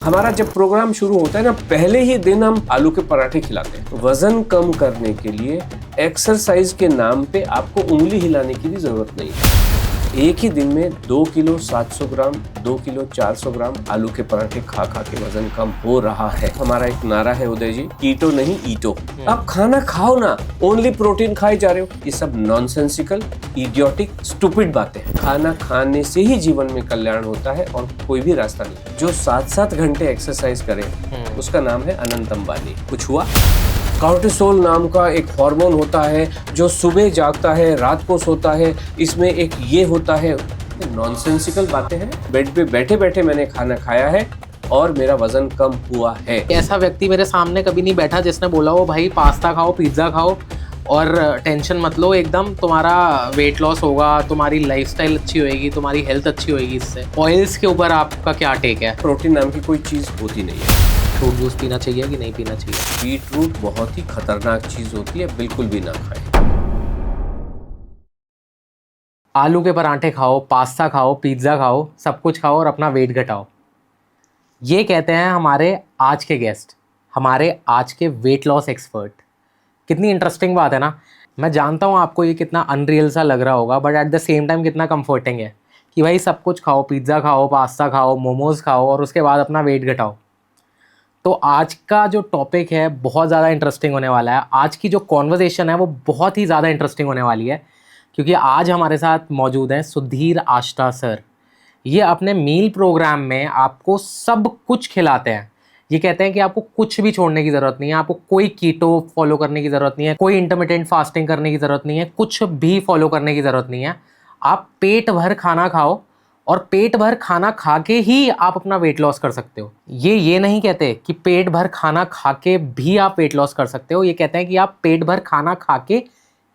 हमारा जब प्रोग्राम शुरू होता है ना, पहले ही दिन हम आलू के पराठे खिलाते हैं। वजन कम करने के लिए एक्सरसाइज के नाम पे आपको उंगली हिलाने की भी जरूरत नहीं है। एक ही दिन में 2 किलो 700 ग्राम 2 किलो 400 ग्राम आलू के पराठे खा खा के वजन कम हो रहा है। हमारा एक नारा है उदय जी, कीटो नहीं ईटो। आप खाना खाओ ना, ओनली प्रोटीन खाए जा रहे हो। ये सब नॉनसेंसिकल, इडियोटिक, स्टूपिड बातें हैं। खाना खाने से ही जीवन में कल्याण होता है और कोई भी रास्ता नहीं। जो 7-7 घंटे एक्सरसाइज करे उसका नाम है अनंत अंबानी। कुछ हुआ? कॉर्टिसोल नाम का एक हार्मोन होता है जो सुबह जागता है, रात को सोता है। इसमें एक ये होता है। नॉनसेंसिकल बातें हैं। बेड पे बैठे बैठे मैंने खाना खाया है और मेरा वजन कम हुआ है। ऐसा व्यक्ति मेरे सामने कभी नहीं बैठा जिसने बोला हो भाई पास्ता खाओ, पिज्ज़ा खाओ और टेंशन मत लो, एकदम तुम्हारा वेट लॉस होगा, तुम्हारी लाइफस्टाइल अच्छी होएगी, तुम्हारी हेल्थ अच्छी होएगी इससे। ऑयल्स के ऊपर आपका क्या टेक है? प्रोटीन नाम की कोई चीज़ होती नहीं है। फ्रूट जूस पीना चाहिए कि नहीं पीना चाहिए? बीटरूट बहुत ही खतरनाक चीज़ होती है, बिल्कुल भी ना खाएं। आलू के पराठे खाओ, पास्ता खाओ, पिज्ज़ा खाओ, सब कुछ खाओ और अपना वेट घटाओ, ये कहते हैं हमारे आज के गेस्ट, हमारे आज के वेट लॉस एक्सपर्ट। कितनी इंटरेस्टिंग बात है ना। मैं जानता हूँ आपको ये कितना अनरियल सा लग रहा होगा, but at the same time कितना कंफर्टिंग है कि भाई सब कुछ खाओ, पिज़्ज़ा खाओ, पास्ता खाओ, मोमोज़ खाओ और उसके बाद अपना वेट घटाओ। तो आज का जो टॉपिक है बहुत ज़्यादा इंटरेस्टिंग होने वाला है। आज की जो कॉन्वर्जेशन है वो बहुत ही ज़्यादा इंटरेस्टिंग होने वाली है, क्योंकि आज हमारे साथ मौजूद हैं सुधीर आष्टा सर। ये अपने मील प्रोग्राम में आपको सब कुछ खिलाते हैं। ये कहते हैं कि आपको कुछ भी छोड़ने की ज़रूरत नहीं है, आपको कोई कीटो फॉलो करने की ज़रूरत नहीं है, कोई इंटरमिटेंट फास्टिंग करने की ज़रूरत नहीं है, कुछ भी फॉलो करने की ज़रूरत नहीं है। आप पेट भर खाना खाओ और पेट भर खाना खा के ही आप अपना वेट लॉस कर सकते हो। ये नहीं कहते कि पेट भर खाना खा के भी आप वेट लॉस कर सकते हो, ये कहते हैं कि आप पेट भर खाना खा के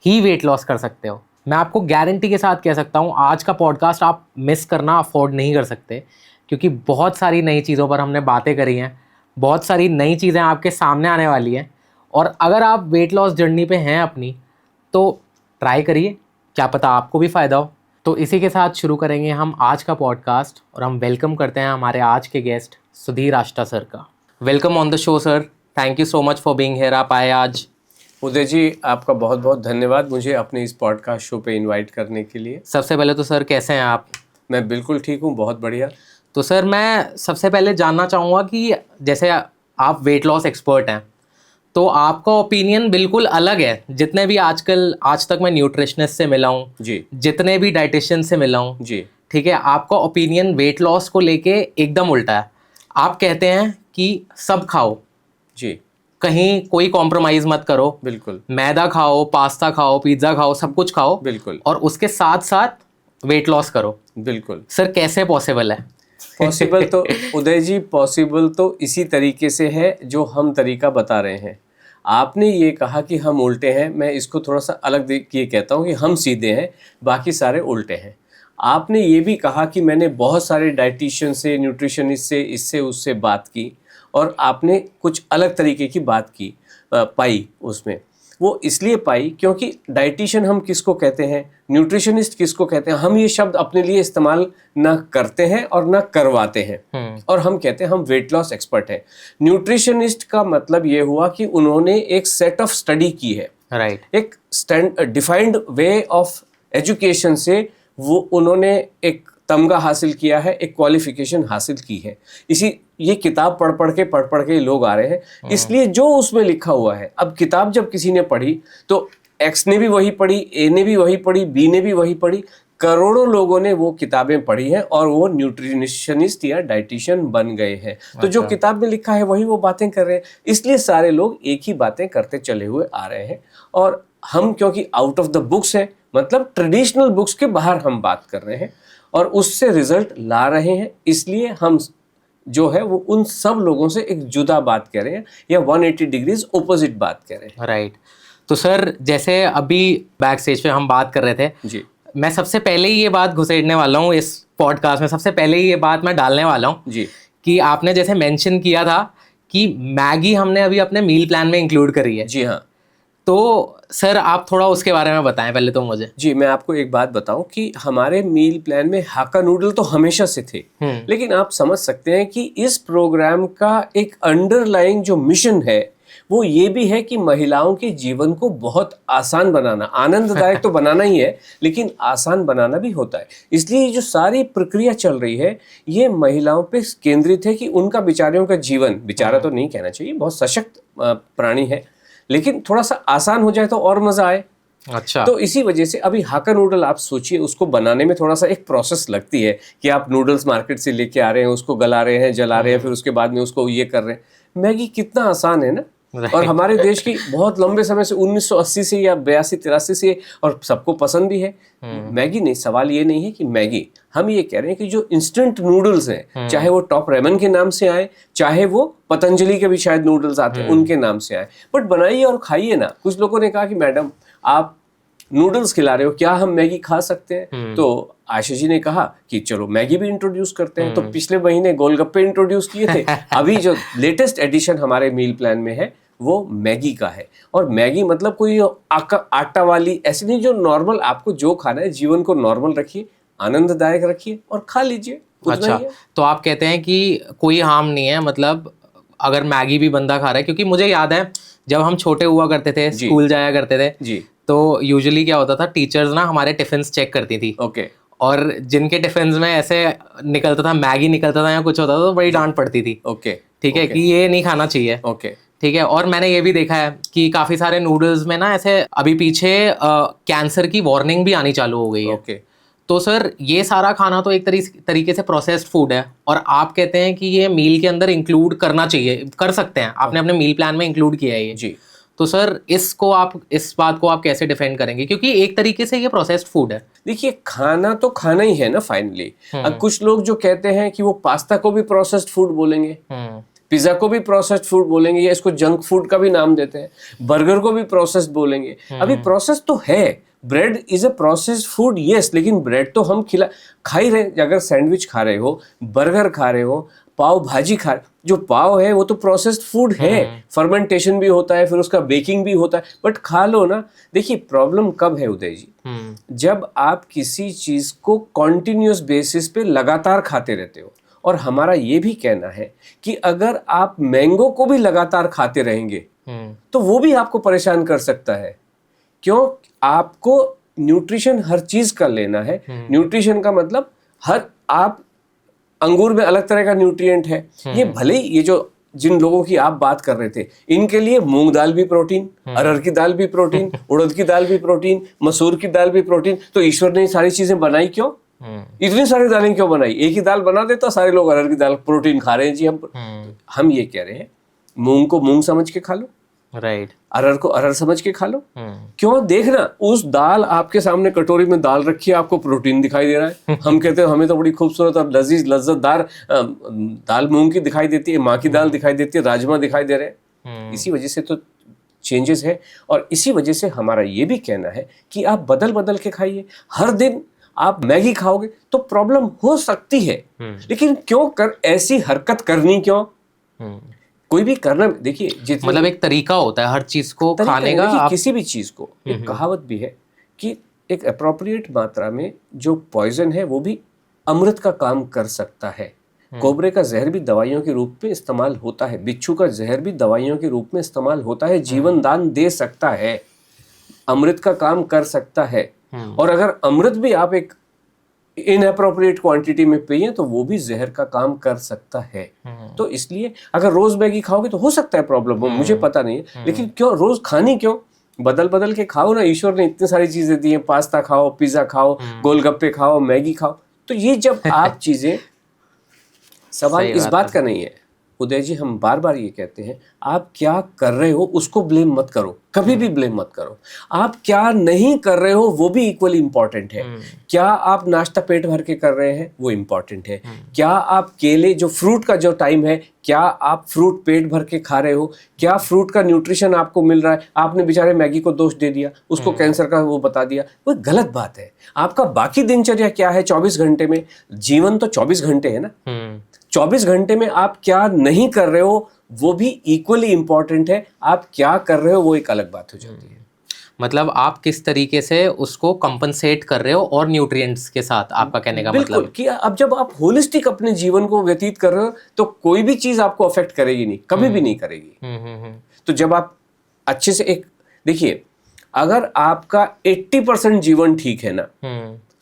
ही वेट लॉस कर सकते हो। मैं आपको गारंटी के साथ कह सकता हूँ आज का पॉडकास्ट आप मिस करना अफोर्ड नहीं कर सकते, क्योंकि बहुत सारी नई चीज़ों पर हमने बातें करी हैं, बहुत सारी नई चीज़ें आपके सामने आने वाली हैं। और अगर आप वेट लॉस जर्नी पे हैं अपनी, तो ट्राई करिए, क्या पता आपको भी फ़ायदा हो। तो इसी के साथ शुरू करेंगे हम आज का पॉडकास्ट और हम वेलकम करते हैं हमारे आज के गेस्ट सुधीर आष्टा सर का। Welcome on the show sir, thank you so much for being here. आप आए आज। उदय जी, आपका बहुत बहुत धन्यवाद मुझे अपने इस पॉडकास्ट शो पे इनवाइट करने के लिए। सबसे पहले तो सर कैसे हैं आप? मैं बिल्कुल ठीक हूँ, बहुत बढ़िया। तो सर मैं सबसे पहले जानना चाहूँगा कि जैसे आप वेट लॉस एक्सपर्ट हैं, तो आपका ओपिनियन बिल्कुल अलग है। जितने भी आज तक मैं न्यूट्रिशनिस्ट से मिला हूँ जी, जितने भी डाइटिशियन से मिला हूँ जी, ठीक है, आपका ओपिनियन वेट लॉस को लेके एकदम उल्टा है। आप कहते हैं कि सब खाओ जी, कहीं कोई कॉम्प्रोमाइज़ मत करो, बिल्कुल, मैदा खाओ, पास्ता खाओ, पिज़्ज़ा खाओ, सब कुछ खाओ बिल्कुल, और उसके साथ साथ वेट लॉस करो। बिल्कुल। सर कैसे पॉसिबल है? पॉसिबल तो उदय जी, पॉसिबल तो इसी तरीके से है जो हम तरीका बता रहे हैं। आपने ये कहा कि हम उल्टे हैं, मैं इसको थोड़ा सा अलग ये कहता हूँ कि हम सीधे हैं, बाकी सारे उल्टे हैं। आपने ये भी कहा कि मैंने बहुत सारे डाइटिशियन से, न्यूट्रिशनिस्ट से, इससे उससे बात की और आपने कुछ अलग तरीके की बात की पाई उसमें। वो इसलिए पाई क्योंकि डाइटिशियन हम किसको कहते हैं, न्यूट्रिशनिस्ट किसको कहते हैं, हम ये शब्द अपने लिए इस्तेमाल ना करते हैं और ना करवाते हैं। और हम कहते हैं हम वेट लॉस एक्सपर्ट हैं। न्यूट्रिशनिस्ट का मतलब ये हुआ कि उन्होंने एक सेट ऑफ स्टडी की है, राइट। एक डिफाइंड वे ऑफ एजुकेशन से वो उन्होंने एक तमगा हासिल किया है, एक क्वालिफिकेशन हासिल की है। ये किताब पढ़ पढ़ के लोग आ रहे हैं, इसलिए जो उसमें लिखा हुआ है। अब किताब जब किसी ने पढ़ी तो एक्स ने भी वही पढ़ी, ए ने भी वही पढ़ी, बी ने भी वही पढ़ी, करोड़ों लोगों ने वो किताबें पढ़ी हैं और वो न्यूट्रिशनिस्ट या डाइटिशियन बन गए हैं। तो जो किताब में लिखा है वही वो बातें कर रहे हैं, इसलिए सारे लोग एक ही बातें करते चले हुए आ रहे हैं। और हम क्योंकि आउट ऑफ द बुक्स हैं, मतलब ट्रेडिशनल बुक्स के बाहर हम बात कर रहे हैं और उससे रिजल्ट ला रहे हैं, इसलिए हम जो है वो उन सब लोगों से एक जुदा बात कह रहे हैं या 180 डिग्रीज ऑपोजिट बात कह रहे हैं। राइट। तो सर जैसे अभी बैक स्टेज पे हम बात कर रहे थे जी, मैं सबसे पहले ही ये बात घुसेड़ने वाला हूँ इस पॉडकास्ट में, सबसे पहले ही ये बात मैं डालने वाला हूँ जी, कि आपने जैसे मेंशन किया था कि मैगी हमने अभी अपने मील प्लान में इंक्लूड करी है। जी हाँ। तो सर आप थोड़ा उसके बारे में बताएं पहले तो मुझे। जी, मैं आपको एक बात बताऊं कि हमारे मील प्लान में हाक्का नूडल तो हमेशा से थे, लेकिन आप समझ सकते हैं कि इस प्रोग्राम का एक अंडरलाइंग जो मिशन है वो ये भी है कि महिलाओं के जीवन को बहुत आसान बनाना, आनंददायक तो बनाना ही है, लेकिन आसान बनाना भी होता है। इसलिए जो सारी प्रक्रिया चल रही है ये महिलाओं पे केंद्रित है कि उनका बेचारियों का जीवन, बेचारा तो नहीं कहना चाहिए, बहुत सशक्त प्राणी है, लेकिन थोड़ा सा आसान हो जाए तो और मजा आए। अच्छा। तो इसी वजह से अभी हाक्का नूडल आप सोचिए, उसको बनाने में थोड़ा सा एक प्रोसेस लगती है कि आप नूडल्स मार्केट से लेके आ रहे हैं, उसको गला रहे हैं, जला रहे हैं, फिर उसके बाद में उसको ये कर रहे हैं। मैगी कितना आसान है ना। और हमारे देश की बहुत लंबे समय से 1980 से या 82-83 से, और सबको पसंद भी है मैगी। नहीं, सवाल ये नहीं है कि मैगी, हम ये कह रहे हैं कि जो इंस्टेंट नूडल्स हैं, चाहे वो टॉप रेमन के नाम से आए, चाहे वो पतंजलि के भी शायद नूडल्स आते हैं उनके नाम से आए, बट बनाइए और खाइए ना। कुछ लोगों ने कहा कि मैडम आप नूडल्स खिला रहे हो, क्या हम मैगी खा सकते हैं? तो आशीष जी ने कहा कि चलो मैगी भी इंट्रोड्यूस करते हैं। तो पिछले महीने गोलगप्पे इंट्रोड्यूस किए थे। अभी जो लेटेस्ट एडिशन हमारे मील प्लान में है वो मैगी का है। और मैगी मतलब कोई आटा वाली ऐसी नहीं, जो नॉर्मल आपको जो खाना है, जीवन को नॉर्मल रखिए, आनंददायक रखिए और खा लीजिए। अच्छा, तो आप कहते हैं कि कोई हार्म नहीं है, मतलब अगर मैगी भी बंदा खा रहा है, क्योंकि मुझे याद है जब हम छोटे हुआ करते थे, स्कूल जाया करते थे जी, तो यूजुअली क्या होता था, टीचर्स ना हमारे टिफिन्स चेक करती थी। ओके। और जिनके टिफिन्स में ऐसे निकलता था, मैगी निकलता था या कुछ होता था, तो बड़ी डांट पड़ती थी। ओके, ठीक है, कि ये नहीं खाना चाहिए। ओके, ठीक है। और मैंने ये भी देखा है कि काफी सारे नूडल्स में ना ऐसे अभी पीछे कैंसर की वार्निंग भी आनी चालू हो गई है। ओके। तो सर ये सारा खाना तो एक तरीके से प्रोसेस्ड फूड है, और आप कहते हैं कि ये मील के अंदर इंक्लूड करना चाहिए, कर सकते हैं, आपने अपने मील प्लान में इंक्लूड किया है ये जी। तो सर इस बात को आप कैसे डिफेंड करेंगे, क्योंकि एक तरीके से ये प्रोसेस्ड फूड है। देखिए, खाना तो खाना ही है ना फाइनली। अब कुछ लोग जो कहते हैं कि वो पास्ता को भी प्रोसेस्ड फूड बोलेंगे, पिज्जा को भी प्रोसेस्ड फूड बोलेंगे, या इसको जंक फूड का भी नाम देते हैं, बर्गर को भी प्रोसेस्ड बोलेंगे। अभी प्रोसेस तो है, bread is a processed food, yes, लेकिन ब्रेड तो हम खा ही रहे। अगर सैंडविच खा रहे हो, बर्गर खा रहे हो, पाव भाजी खा रहे, जो पाव है वो तो प्रोसेस्ड फूड है, फर्मेंटेशन भी होता है, फिर उसका बेकिंग भी होता है, बट खा लो ना। देखिए प्रॉब्लम कब है उदय जी, जब आप किसी चीज को कॉन्टिन्यूस बेसिस पे लगातार खाते रहते हो। और हमारा ये भी कहना है कि अगर आप मैंगो को भी लगातार खाते रहेंगे तो वो भी आपको परेशान कर सकता है। क्यों? आपको न्यूट्रिशन हर चीज का लेना है। न्यूट्रिशन का मतलब आप अंगूर में अलग तरह का न्यूट्रिएंट है। ये भले ही ये जो जिन लोगों की आप बात कर रहे थे, इनके लिए मूंग दाल भी प्रोटीन, अरहर की दाल भी प्रोटीन, उड़द की दाल भी प्रोटीन, मसूर की दाल भी प्रोटीन। तो ईश्वर ने सारी चीजें बनाई क्यों? इतनी सारी दालें क्यों बनाई? एक ही दाल बना देता, सारे लोग अरहर की दाल प्रोटीन खा रहे हैं जी। हम ये कह रहे हैं, मूंग को मूंग समझ के खा लो, राइट, अरहर को अरहर समझ के खा लो। क्यों? देखना, उस दाल आपके सामने कटोरी में दाल रखी है, आपको प्रोटीन दिखाई दे रहा है। हम कहते हैं हमें तो बड़ी खूबसूरत और लजीज लज्जतदार दाल मूंग की दिखाई देती है, माँ की दाल दिखाई देती है, राजमा दिखाई दे रहे हैं। इसी वजह से तो चेंजेस है। और इसी वजह से हमारा ये भी कहना है कि आप बदल बदल के खाइए। हर दिन आप मैगी खाओगे तो प्रॉब्लम हो सकती है, लेकिन क्यों ऐसी हरकत करनी क्यों? कोई भी करना, देखिए मतलब एक तरीका होता है हर चीज को खाने का। किसी भी चीज को, एक कहावत भी है कि एक अप्रोप्रिएट मात्रा में जो पॉइजन है वो भी अमृत का काम कर सकता है। कोबरे का जहर भी दवाइयों के रूप में इस्तेमाल होता है, बिच्छू का जहर भी दवाइयों के रूप में इस्तेमाल होता है, जीवन दान दे सकता है, अमृत का काम कर सकता है। और अगर अमृत भी आप एक इनअप्रोप्रिएट क्वांटिटी में पिए तो वो भी जहर का काम कर सकता है। तो इसलिए अगर रोज मैगी खाओगे तो हो सकता है प्रॉब्लम हो, मुझे पता नहीं है, लेकिन क्यों रोज खानी क्यों? बदल बदल के खाओ ना। ईश्वर ने इतनी सारी चीजें दी हैं, पास्ता खाओ, पिज्जा खाओ, गोलगप्पे खाओ, मैगी खाओ। तो ये जब आप चीजें, सवाल इस बात का नहीं है उदय जी, हम बार बार ये कहते हैं, आप क्या कर रहे हो उसको ब्लेम मत करो, कभी भी ब्लेम मत करो। आप क्या नहीं कर रहे हो वो भी इक्वली इंपॉर्टेंट है। क्या आप नाश्ता पेट भर के कर रहे हैं वो इंपॉर्टेंट है। क्या आप केले, जो फ्रूट का जो टाइम है, क्या आप फ्रूट पेट भर के खा रहे हो? क्या फ्रूट का न्यूट्रिशन आपको मिल रहा है? आपने बेचारे मैगी को दोष दे दिया, उसको कैंसर का वो बता दिया, वो गलत बात है। आपका बाकी दिनचर्या क्या है 24 घंटे में? जीवन तो 24 घंटे है ना। 24 घंटे में आप क्या नहीं कर रहे हो वो भी इक्वली इंपॉर्टेंट है। आप क्या कर रहे हो वो एक अलग बात हो जाती है। मतलब आप किस तरीके से उसको कंपनसेट कर रहे हो और न्यूट्रिएंट्स के साथ, आपका कहने का बिल्कुल मतलब। कि अब जब आप होलिस्टिक अपने जीवन को व्यतीत कर रहे हो तो कोई भी चीज आपको अफेक्ट करेगी नहीं, कभी भी नहीं करेगी। तो जब आप अच्छे से एक देखिए, अगर आपका 80% जीवन ठीक है ना,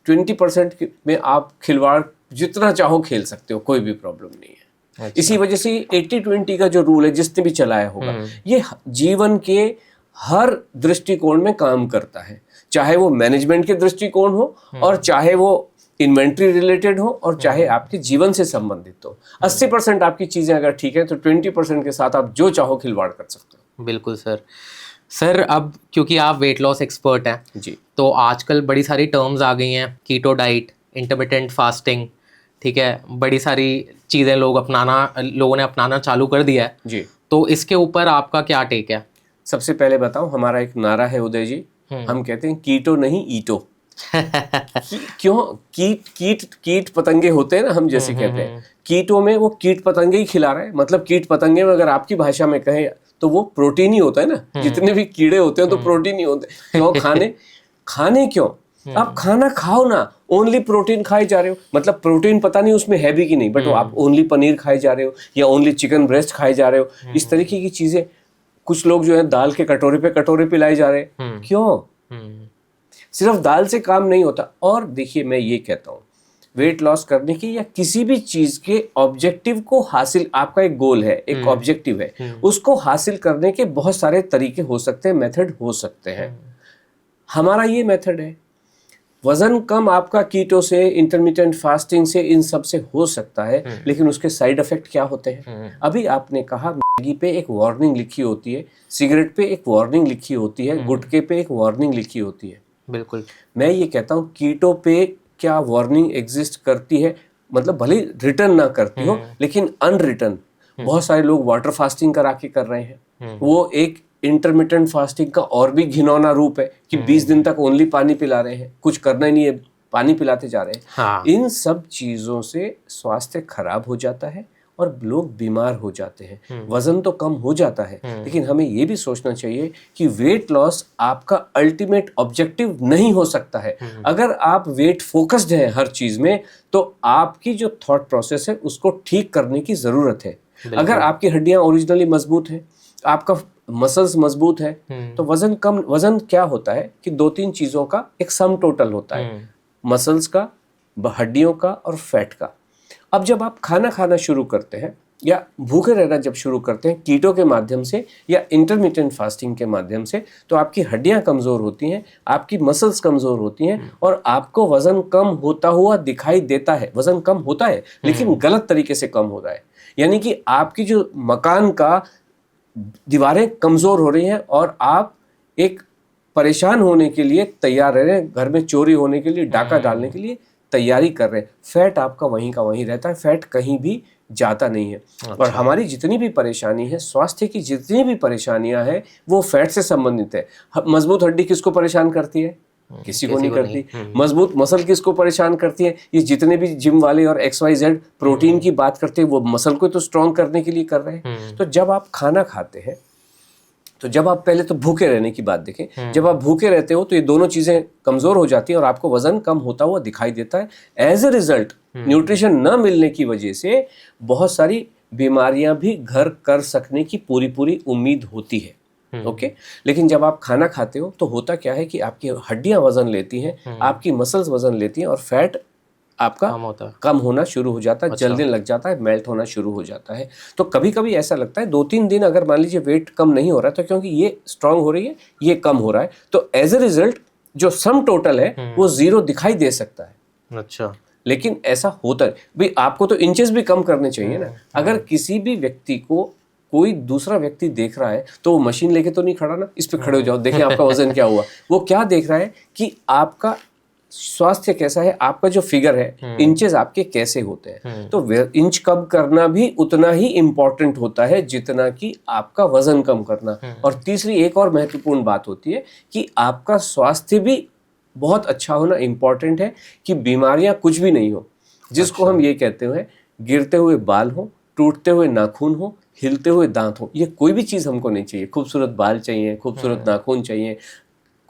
20% में आप खिलवाड़ जितना चाहो खेल सकते हो, कोई भी प्रॉब्लम नहीं है। अच्छा। इसी वजह से 80-20 का जो रूल है जिसने भी चलाया होगा, ये जीवन के हर दृष्टिकोण में काम करता है, चाहे वो मैनेजमेंट के दृष्टिकोण हो और चाहे वो इन्वेंट्री रिलेटेड हो और चाहे आपके जीवन से संबंधित हो। 80% आपकी चीजें अगर ठीक है तो 20% के साथ आप जो चाहो खिलवाड़ कर सकते हो। बिल्कुल सर अब क्योंकि आप वेट लॉस एक्सपर्ट हैं जी, तो आजकल बड़ी सारी टर्म्स आ गई हैं, कीटो डाइट, इंटरमिटेंट फास्टिंग, ठीक है, बड़ी सारी चीज़ें लोगों ने अपनाना चालू कर दिया है जी। तो इसके ऊपर आपका क्या टेक है? सबसे पहले बताओ, हमारा एक नारा है उदय जी, हम कहते हैं कीटो नहीं ईटो। क्यों? कीट पतंगे होते हैं ना, हम जैसे कहते हैं कीटों में वो कीट पतंगे ही खिला रहे हैं। मतलब कीट पतंगे में अगर आपकी भाषा में कहें तो वो प्रोटीन ही होता है ना, जितने भी कीड़े होते हैं तो प्रोटीन ही होते हैं। क्यों खाने क्यों? आप खाना खाओ ना, ओनली प्रोटीन खाए जा रहे हो, मतलब प्रोटीन पता नहीं उसमें है भी कि नहीं, बट आप ओनली पनीर खाए जा रहे हो या ओनली चिकन ब्रेस्ट खाए जा रहे हो, इस तरीके की चीजें। कुछ लोग जो है दाल के कटोरे पे लाई जा रहे हैं। क्यों? सिर्फ दाल से काम नहीं होता। और देखिए, मैं ये कहता हूँ, वेट लॉस करने की या किसी भी चीज के ऑब्जेक्टिव को हासिल, आपका एक गोल है, एक ऑब्जेक्टिव है, उसको हासिल करने के बहुत सारे तरीके हो सकते हैं, मेथड हो सकते हैं। हमारा ये मेथड है। वजन कम आपका कीटो से, इंटरमिटेंट फास्टिंग से, इन सब से हो सकता है, लेकिन उसके साइड इफेक्ट क्या होते हैं? अभी आपने कहा मैगी पे एक वार्निंग लिखी होती है, सिगरेट पे एक वार्निंग लिखी होती है, गुटखे पे एक वार्निंग लिखी होती है। बिल्कुल। मैं ये कहता हूँ कीटो पे क्या वार्निंग एग्जिस्ट करती है? मतलब भले रिटर्न ना करती हो, लेकिन अनरिटर्न बहुत सारे लोग वाटर फास्टिंग करा के कर रहे हैं। वो एक इंटरमिटेंट फास्टिंग का और भी घिनौना रूप है कि 20 दिन तक ओनली पानी पिला रहे हैं, कुछ करना ही नहीं है, पानी पिलाते जा रहे हैं। हाँ। इन सब चीजों से स्वास्थ्य खराब हो जाता है और लोग बीमार हो जाते हैं। वजन तो कम हो जाता है, लेकिन हमें ये भी सोचना चाहिए कि वेट लॉस आपका अल्टीमेट ऑब्जेक्टिव नहीं हो सकता है। अगर आप वेट फोकस्ड हैं हर चीज में, तो आपकी जो थॉट प्रोसेस है उसको ठीक करने की जरूरत है। अगर आपकी हड्डियां ओरिजिनली मजबूत है, आपका मसल्स मजबूत है, तो वजन क्या होता है कि 2-3 चीजों का एक सम टोटल होता है, मसल्स का, हड्डियों का और फैट का। अब जब आप खाना खाना शुरू करते हैं या भूखे रहना जब शुरू करते हैं कीटो के माध्यम से या इंटरमिटेंट फास्टिंग के माध्यम से, तो आपकी हड्डियां कमजोर होती हैं, आपकी मसल्स कमजोर होती हैं और आपको वजन कम होता हुआ दिखाई देता है। वजन कम होता है लेकिन गलत तरीके से कम हो रहा है, यानी कि आपकी जो मकान का दीवारें कमजोर हो रही हैं और आप एक परेशान होने के लिए तैयार रह रहे हैं, घर में चोरी होने के लिए, डाका डालने के लिए तैयारी कर रहे हैं। फैट आपका वहीं का वहीं रहता है, फैट कहीं भी जाता नहीं है। अच्छा। और हमारी जितनी भी परेशानी है, स्वास्थ्य की जितनी भी परेशानियां हैं, वो फैट से संबंधित है। मजबूत हड्डी किसको परेशान करती है? किसी को नहीं करती। मजबूत मसल किसको परेशान करती है? ये जितने भी जिम वाले और XYZ प्रोटीन की बात करते हैं, वो मसल को तो स्ट्रॉन्ग करने के लिए कर रहे हैं। तो जब आप खाना खाते हैं, तो जब आप पहले तो भूखे रहने की बात देखें, जब आप भूखे रहते हो तो ये दोनों चीजें कमजोर हो जाती हैं और आपको वजन कम होता हुआ दिखाई देता है। एज ए रिजल्ट न्यूट्रिशन न मिलने की वजह से बहुत सारी बीमारियां भी घर कर सकने की पूरी उम्मीद होती है। ओके। लेकिन जब आप खाना खाते हो तो होता क्या है कि आपकी हड्डियां वजन लेती हैं, आपकी मसल्स वजन लेती हैं और फैट आपका कम होना शुरू हो जाता है। अच्छा। जलने लग जाता है, मेल्ट होना शुरू हो जाता है। तो कभी कभी ऐसा लगता है 2-3 दिन अगर मान लीजिए वेट कम नहीं हो रहा है, तो क्योंकि ये स्ट्रांग हो रही है, ये कम हो रहा है, तो एज ए रिजल्ट जो सम टोटल है वो 0 दिखाई दे सकता है। अच्छा। लेकिन ऐसा होता है भाई, आपको तो इंचेस भी कम करने चाहिए ना। अगर किसी भी व्यक्ति को कोई दूसरा व्यक्ति देख रहा है तो वो मशीन लेके तो नहीं खड़ा ना, इस पे खड़े हो जाओ, देखें आपका वजन क्या हुआ। वो क्या देख रहा है कि आपका स्वास्थ्य कैसा है, आपका जो फिगर है, इंचेस आपके कैसे होते हैं। तो इंच कम करना भी उतना ही इंपॉर्टेंट होता है जितना कि आपका वजन कम करना। और तीसरी एक और महत्वपूर्ण बात होती है कि आपका स्वास्थ्य भी बहुत अच्छा होना इंपॉर्टेंट है, कि बीमारियां कुछ भी नहीं हो, जिसको हम ये कहते हैं गिरते हुए बाल हो, टूटते हुए नाखून हो, हिलते हुए दांत हो। ये कोई भी चीज हमको नहीं चाहिए। खूबसूरत बाल चाहिए, खूबसूरत नाखून चाहिए,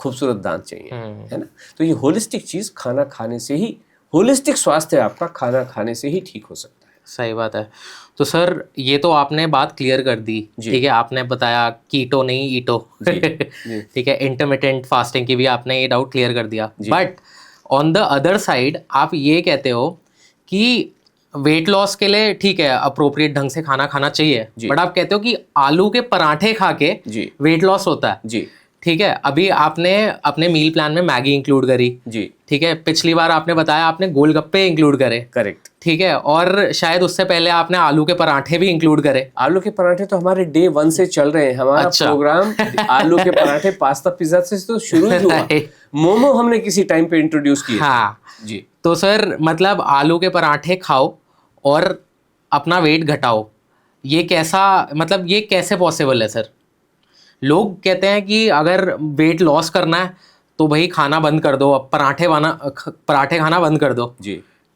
खूबसूरत दांत चाहिए, है ना। तो ये होलिस्टिक चीज खाना खाने से ही, होलिस्टिक स्वास्थ्य आपका खाना खाने से ही ठीक हो सकता है। सही बात है। तो सर ये तो आपने बात क्लियर कर दी, ठीक है, आपने बताया कीटो नहीं ईटो, ठीक है, इंटरमिटेंट फास्टिंग की भी आपने ये डाउट क्लियर कर दिया। But on the other side आप ये कहते हो कि वेट लॉस के लिए ठीक है अप्रोप्रिएट ढंग से खाना खाना चाहिए, बट आप कहते हो कि आलू के पराठे खा के वेट लॉस होता है जी, ठीक है। अभी आपने अपने मील प्लान में मैगी इंक्लूड करी जी, ठीक है, पिछली बार आपने बताया आपने गोलगप्पे इंक्लूड करे, करेक्ट, ठीक है, और शायद उससे पहले आपने आलू के पराठे भी इंक्लूड करे। आलू के पराठे तो हमारे डे 1 से चल रहे हैं, हमारा प्रोग्राम आलू के पराठे पास्ता पिज्जा से तो शुरू ही हुआ। मोमो हमने किसी टाइम पे इंट्रोड्यूस किया। हाँ जी, तो सर मतलब आलू के पराठे खाओ और अपना वेट घटाओ, ये कैसा, मतलब ये कैसे पॉसिबल है सर? लोग कहते हैं कि अगर वेट लॉस करना है तो भाई खाना बंद कर दो, अब पराठे खाना बंद कर दो जी,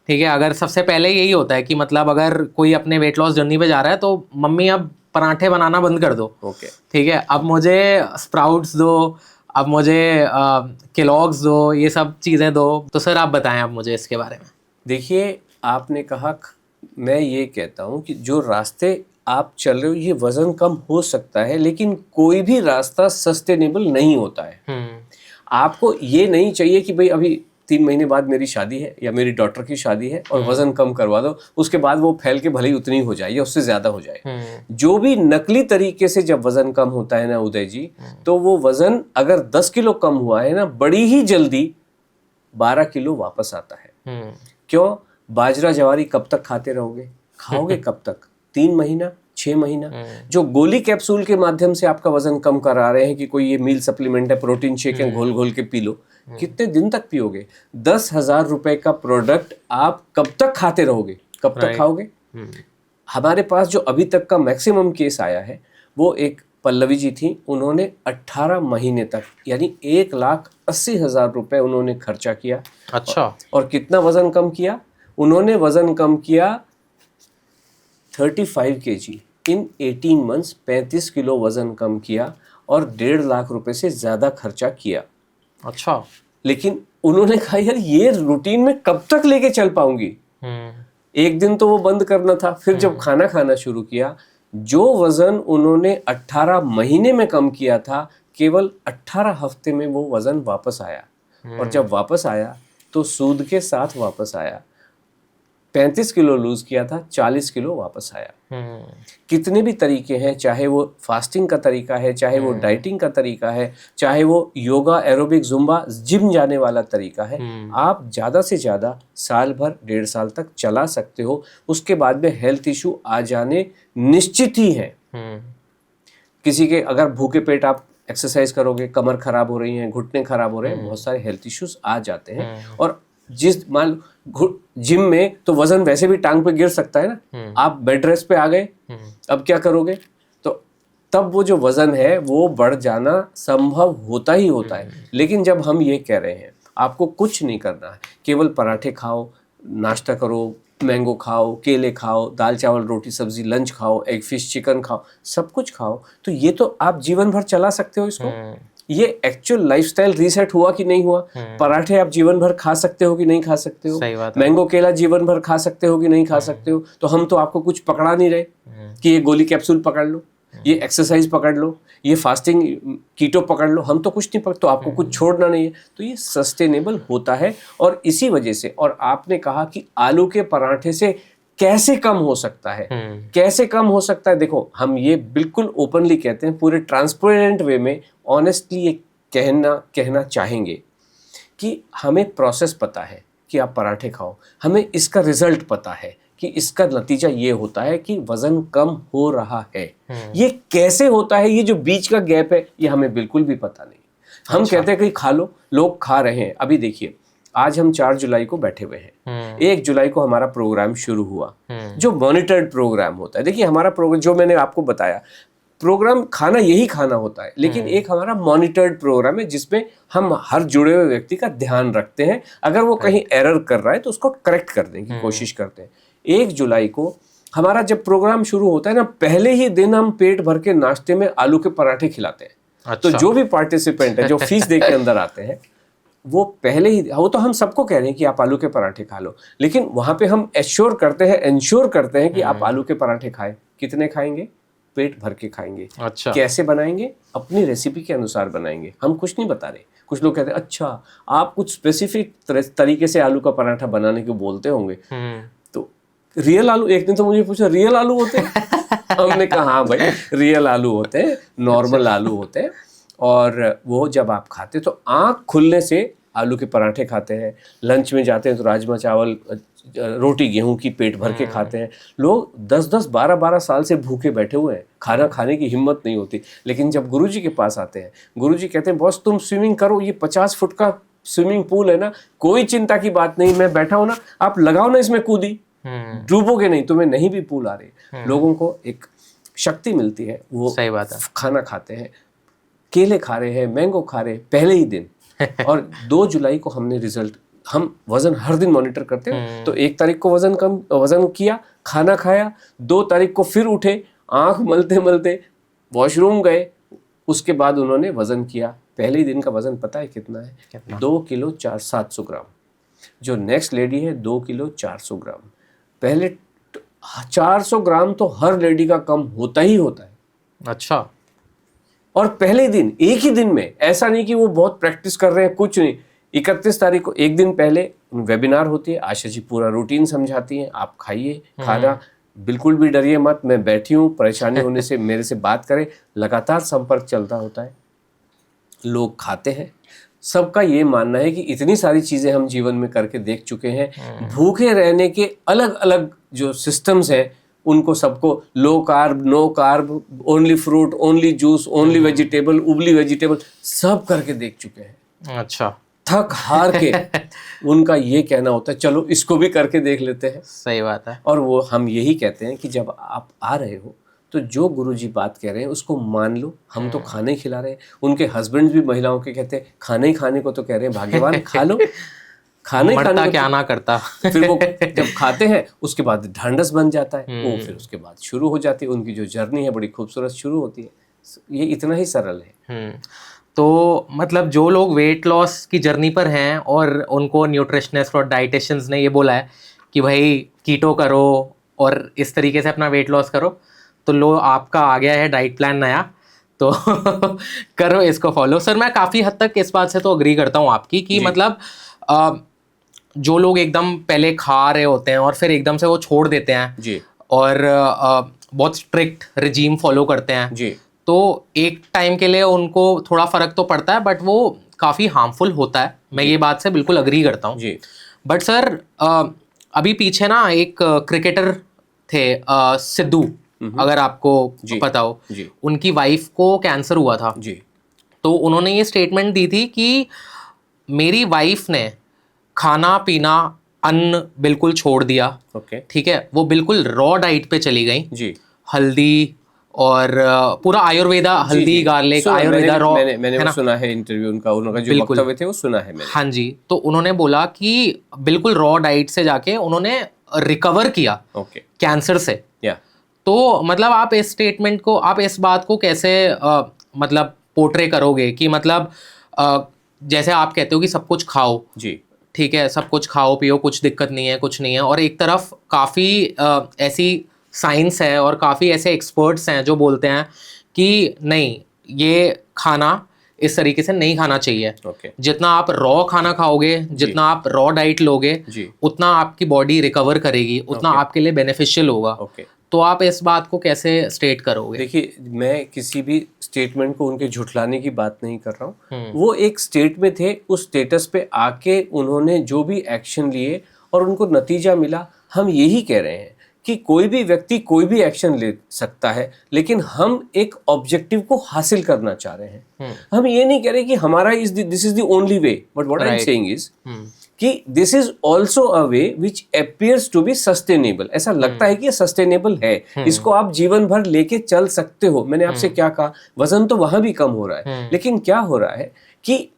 ठीक है। अगर सबसे पहले यही होता है कि मतलब अगर कोई अपने वेट लॉस जर्नी पे जा रहा है तो मम्मी अब पराठे बनाना बंद कर दो, ओके, ठीक है, अब मुझे स्प्राउट्स दो, अब मुझे केलॉग्स दो, ये सब चीज़ें दो। तो सर आप बताएं अब मुझे इसके बारे में। देखिए आपने कहा, मैं ये कहता हूँ कि जो रास्ते आप चल रहे हो ये वजन कम हो सकता है, लेकिन कोई भी रास्ता सस्टेनेबल नहीं होता है। आपको ये नहीं चाहिए कि भाई अभी 3 महीने बाद मेरी शादी है या मेरी डॉटर की शादी है और वजन कम करवा दो, उसके बाद वो फैल के भले ही उतनी हो जाए या उससे ज्यादा हो जाए। जो भी नकली तरीके से जब वजन कम होता है ना उदय जी, तो वो वजन अगर 10 किलो कम हुआ है ना, बड़ी ही जल्दी 12 किलो वापस आता है। क्यों? बाजरा जवारी कब तक खाते रहोगे? खाओगे कब तक? 3 महीना, 6 महीना। जो गोली कैप्सूल के माध्यम से आपका वजन कम करा रहे हैं कि कोई ये मील सप्लीमेंट है, प्रोटीन शेक है, घोल घोल के पी लो, कितने दिन तक पियोगे? 10,000 रुपए का प्रोडक्ट आप कब तक खाते रहोगे? कब तक खाओगे? हमारे पास जो अभी तक का मैक्सिमम केस आया है वो एक पल्लवी जी थी, उन्होंने 18 महीने तक यानी 1,80,000 रुपए उन्होंने खर्चा किया। अच्छा। और कितना वजन कम किया? उन्होंने वजन कम किया 35 kg इन 18 मंथ्स, 35 किलो वजन कम किया और 1.5 लाख रुपए से ज्यादा खर्चा किया। अच्छा। लेकिन उन्होंने कहा यार ये रूटीन में कब तक लेके चल पाऊंगी? एक दिन तो वो बंद करना था। फिर जब खाना खाना शुरू किया, जो वजन उन्होंने 18 महीने में कम किया था, केवल 18 हफ्ते में वो वजन वापस आया। और जब वापस आया तो सूद के साथ वापस आया। 35 किलो लूज किया था, 40 किलो वापस आया। कितने भी तरीके हैं, चाहे वो फास्टिंग का तरीका है, चाहे वो डाइटिंग का तरीका है, चाहे वो योगा, एरोबिक, जुम्बा, जिम जाने वाला तरीका है, आप ज़्यादा से ज़्यादा साल भर, 1.5 साल तक चला सकते हो। उसके बाद में हेल्थ इशू आ जाने निश्चित ही है। किसी के अगर भूखे पेट आप एक्सरसाइज करोगे, कमर खराब हो रही है, घुटने खराब हो रहे हैं, बहुत सारे हेल्थ इश्यूज आ जाते हैं। और जिस मान जिम में तो वजन वैसे भी टांग पे गिर सकता है ना, आप बेड रेस्ट पे आ गए, अब क्या करोगे? तो तब वो जो वजन है वो बढ़ जाना संभव होता ही होता है। लेकिन जब हम ये कह रहे हैं आपको कुछ नहीं करना है, केवल पराठे खाओ, नाश्ता करो, मैंगो खाओ, केले खाओ, दाल चावल रोटी सब्जी लंच खाओ, एग फिश चिकन खाओ, सब कुछ खाओ, तो ये तो आप जीवन भर चला सकते हो इसको। ये एक्चुअल लाइफस्टाइल रीसेट हुआ कि नहीं हुआ? पराठे आप जीवन भर खा सकते हो कि नहीं खा सकते हो? मैंगो केला जीवन भर खा सकते हो कि नहीं खा सकते हो? तो हम तो आपको कुछ पकड़ा नहीं रहे कि ये गोली कैप्सूल पकड़ लो, ये एक्सरसाइज पकड़ लो, ये फास्टिंग कीटो पकड़ लो, हम तो कुछ नहीं पकड़, तो आपको कुछ छोड़ना नहीं है। तो ये सस्टेनेबल होता है। और इसी वजह से, और आपने कहा कि आलू के पराठे से कैसे कम हो सकता है, कैसे कम हो सकता है? देखो हम ये बिल्कुल ओपनली कहते हैं, पूरे ट्रांसपेरेंट वे में ऑनेस्टली ये कहना चाहेंगे कि हमें प्रोसेस पता है कि आप पराठे खाओ, हमें इसका रिजल्ट पता है कि इसका नतीजा ये होता है कि वजन कम हो रहा है। ये कैसे होता है, ये जो बीच का गैप है, ये हमें बिल्कुल भी पता नहीं। हम कहते हैं कि खा लो, लोग खा रहे हैं। अभी देखिए आज हम 4 जुलाई को बैठे हुए हैं, 1 जुलाई को हमारा प्रोग्राम शुरू हुआ, जो मॉनिटर्ड प्रोग्राम होता है। देखिए हमारा प्रोग्राम जो मैंने आपको बताया, प्रोग्राम खाना यही खाना होता है, लेकिन एक हमारा मॉनिटर्ड प्रोग्राम है जिसमें हम हर जुड़े हुए व्यक्ति का ध्यान रखते हैं। अगर वो कहीं एरर कर रहा है तो उसको करेक्ट करने की कोशिश करते हैं। 1 जुलाई को हमारा जब प्रोग्राम शुरू होता है ना, पहले ही दिन हम पेट भर के नाश्ते में आलू के पराठे खिलाते हैं। तो जो भी पार्टिसिपेंट है जो फीस दे के अंदर आते हैं वो पहले ही, वो तो हम सबको कह रहे हैं कि आप आलू के पराठे खा लो, लेकिन वहां पे हम इंश्योर करते हैं कि आप आलू के पराठे खाएं। कितने खाएंगे? पेट भर के खाएंगे। अच्छा। कैसे बनाएंगे? अपनी रेसिपी के अनुसार बनाएंगे। हम कुछ नहीं बता रहे। कुछ लोग कहते हैं अच्छा आप कुछ स्पेसिफिक तरीके से आलू का पराठा बनाने को बोलते होंगे, तो रियल आलू, एक दिन तो मुझे पूछा रियल आलू होते हैं? हमने कहा हाँ भाई रियल आलू होते हैं, नॉर्मल आलू होते हैं, और वो जब आप खाते तो आँख खुलने से आलू के पराठे खाते हैं। लंच में जाते हैं तो राजमा चावल रोटी गेहूं की पेट भर के खाते हैं। लोग 10-10 12-12 साल से भूखे बैठे हुए हैं, खाना खाने की हिम्मत नहीं होती, लेकिन जब गुरुजी के पास आते हैं, गुरुजी कहते हैं बॉस तुम स्विमिंग करो, ये 50 फुट का स्विमिंग पूल है ना, कोई चिंता की बात नहीं, मैं बैठा हूं ना, आप लगाओ ना इसमें कूदी, डूबोगे नहीं, तुम्हें नहीं भी पूल आ रही। लोगों को एक शक्ति मिलती है, वो सही बात है। खाना खाते हैं, केले खा रहे हैं, मैंगो खा रहे हैं पहले ही दिन। और 2 जुलाई को हमने रिजल्ट, हम वजन हर दिन मॉनिटर करते हैं, तो 1 तारीख को वजन किया, खाना खाया, 2 तारीख को फिर उठे, आंख मलते मलते वॉशरूम गए, उसके बाद उन्होंने वजन किया। पहले ही दिन का वजन पता है कितना है? 2 किलो 700 ग्राम। जो नेक्स्ट लेडी है 2 किलो 400 ग्राम। पहले 400 ग्राम तो हर लेडी का कम होता ही होता है। अच्छा। और पहले दिन, एक ही दिन में, ऐसा नहीं कि वो बहुत प्रैक्टिस कर रहे हैं, कुछ नहीं। 31 तारीख को एक दिन पहले वेबिनार होती है, आशा जी पूरा रूटीन समझाती हैं, आप खाइए, खाना बिल्कुल भी डरिए मत, मैं बैठी हूँ, परेशानी होने से मेरे से बात करें। लगातार संपर्क चलता होता है, लोग खाते हैं। सबका ये मानना है कि इतनी सारी चीज़ें हम जीवन में करके देख चुके हैं, भूखे रहने के अलग अलग जो सिस्टम्स हैं उनको सबको, low carb, no carb, only fruit, only juice, only vegetable, उबली वेजिटेबल, सब करके देख चुके हैं। अच्छा। थक हार के उनका ये कहना होता है चलो इसको भी करके देख लेते हैं। सही बात है। और वो हम यही कहते हैं कि जब आप आ रहे हो तो जो गुरुजी बात कह रहे हैं उसको मान लो। हम तो खाने ही खिला रहे हैं। उनके हस्बैंड भी महिलाओं के कहते हैं खाने ही खाने को तो कह रहे हैं, भाग्यवान, खा लो, खाने ही खाने को क्या ना करता। फिर वो जब खाते हैं उसके बाद ढांढस बन जाता है, वो फिर उसके बाद शुरू हो जाती है उनकी जो जर्नी है, बड़ी खूबसूरत शुरू होती है। ये इतना ही सरल है। तो मतलब जो लोग वेट लॉस की जर्नी पर हैं और उनको न्यूट्रिशनिस्ट और डाइटिशियंस ने ये बोला है कि भाई कीटो करो और इस तरीके से अपना वेट लॉस करो, तो लो आपका आ गया है डाइट प्लान नया, तो करो इसको फॉलो। सर मैं काफ़ी हद तक इस बात से तो अग्री करता हूँ आपकी कि मतलब जो लोग एकदम पहले खा रहे होते हैं और फिर एकदम से वो छोड़ देते हैं जी, और बहुत स्ट्रिक्ट रिजीम फॉलो करते हैं जी, तो एक टाइम के लिए उनको थोड़ा फर्क तो पड़ता है, बट वो काफ़ी हार्मफुल होता है। मैं ये बात से बिल्कुल अग्री करता हूँ जी। बट सर अभी पीछे ना एक क्रिकेटर थे सिद्धू, अगर आपको पता हो, उनकी वाइफ को कैंसर हुआ था जी। तो उन्होंने ये स्टेटमेंट दी थी कि मेरी वाइफ ने खाना पीना अन्न बिल्कुल छोड़ दिया। ओके, ठीक है, वो बिल्कुल रॉ डाइट पे चली गई जी। हल्दी और पूरा आयुर्वेदा, हल्दी गार्लिक आयुर्वेदा रॉ, मैंने वो सुना है इंटरव्यू उनका जो वक्तव्य थे वो सुना है मैंने। हाँ जी, तो उन्होंने बोला कि बिल्कुल रॉ डाइट से जाके उन्होंने रिकवर किया कैंसर से। तो मतलब आप इस स्टेटमेंट को, आप इस बात को कैसे मतलब पोर्ट्रे करोगे कि मतलब जैसे आप कहते हो कि सब कुछ खाओ जी, ठीक है, सब कुछ खाओ पियो, कुछ दिक्कत नहीं है, कुछ नहीं है, और एक तरफ काफ़ी ऐसी साइंस है और काफ़ी ऐसे एक्सपर्ट्स हैं जो बोलते हैं कि नहीं, ये खाना इस तरीके से नहीं खाना चाहिए। जितना आप रॉ खाना खाओगे, जितना आप रॉ डाइट लोगे, उतना आपकी बॉडी रिकवर करेगी, उतना आपके लिए बेनिफिशियल होगा। तो आप इस बात को कैसे स्टेट करोगे? देखिए, मैं किसी भी स्टेटमेंट को उनके झुठलाने की बात नहीं कर रहा हूँ। वो एक स्टेट में थे, उस स्टेटस पे आके उन्होंने जो भी एक्शन लिए और उनको नतीजा मिला। हम यही कह रहे हैं कि कोई भी व्यक्ति कोई भी एक्शन ले सकता है, लेकिन हम एक ऑब्जेक्टिव को हासिल करना चाह रहे हैं। हम ये नहीं कह रहे कि हमारा this is the only way, but what I am saying is कि this is also a way which appears to be sustainable. ऐसा लगता है कि ये सस्टेनेबल है, इसको आप जीवन भर लेके चल सकते हो। मैंने आपसे क्या कहा, वजन तो वहां भी कम हो रहा है, लेकिन क्या हो रहा है कि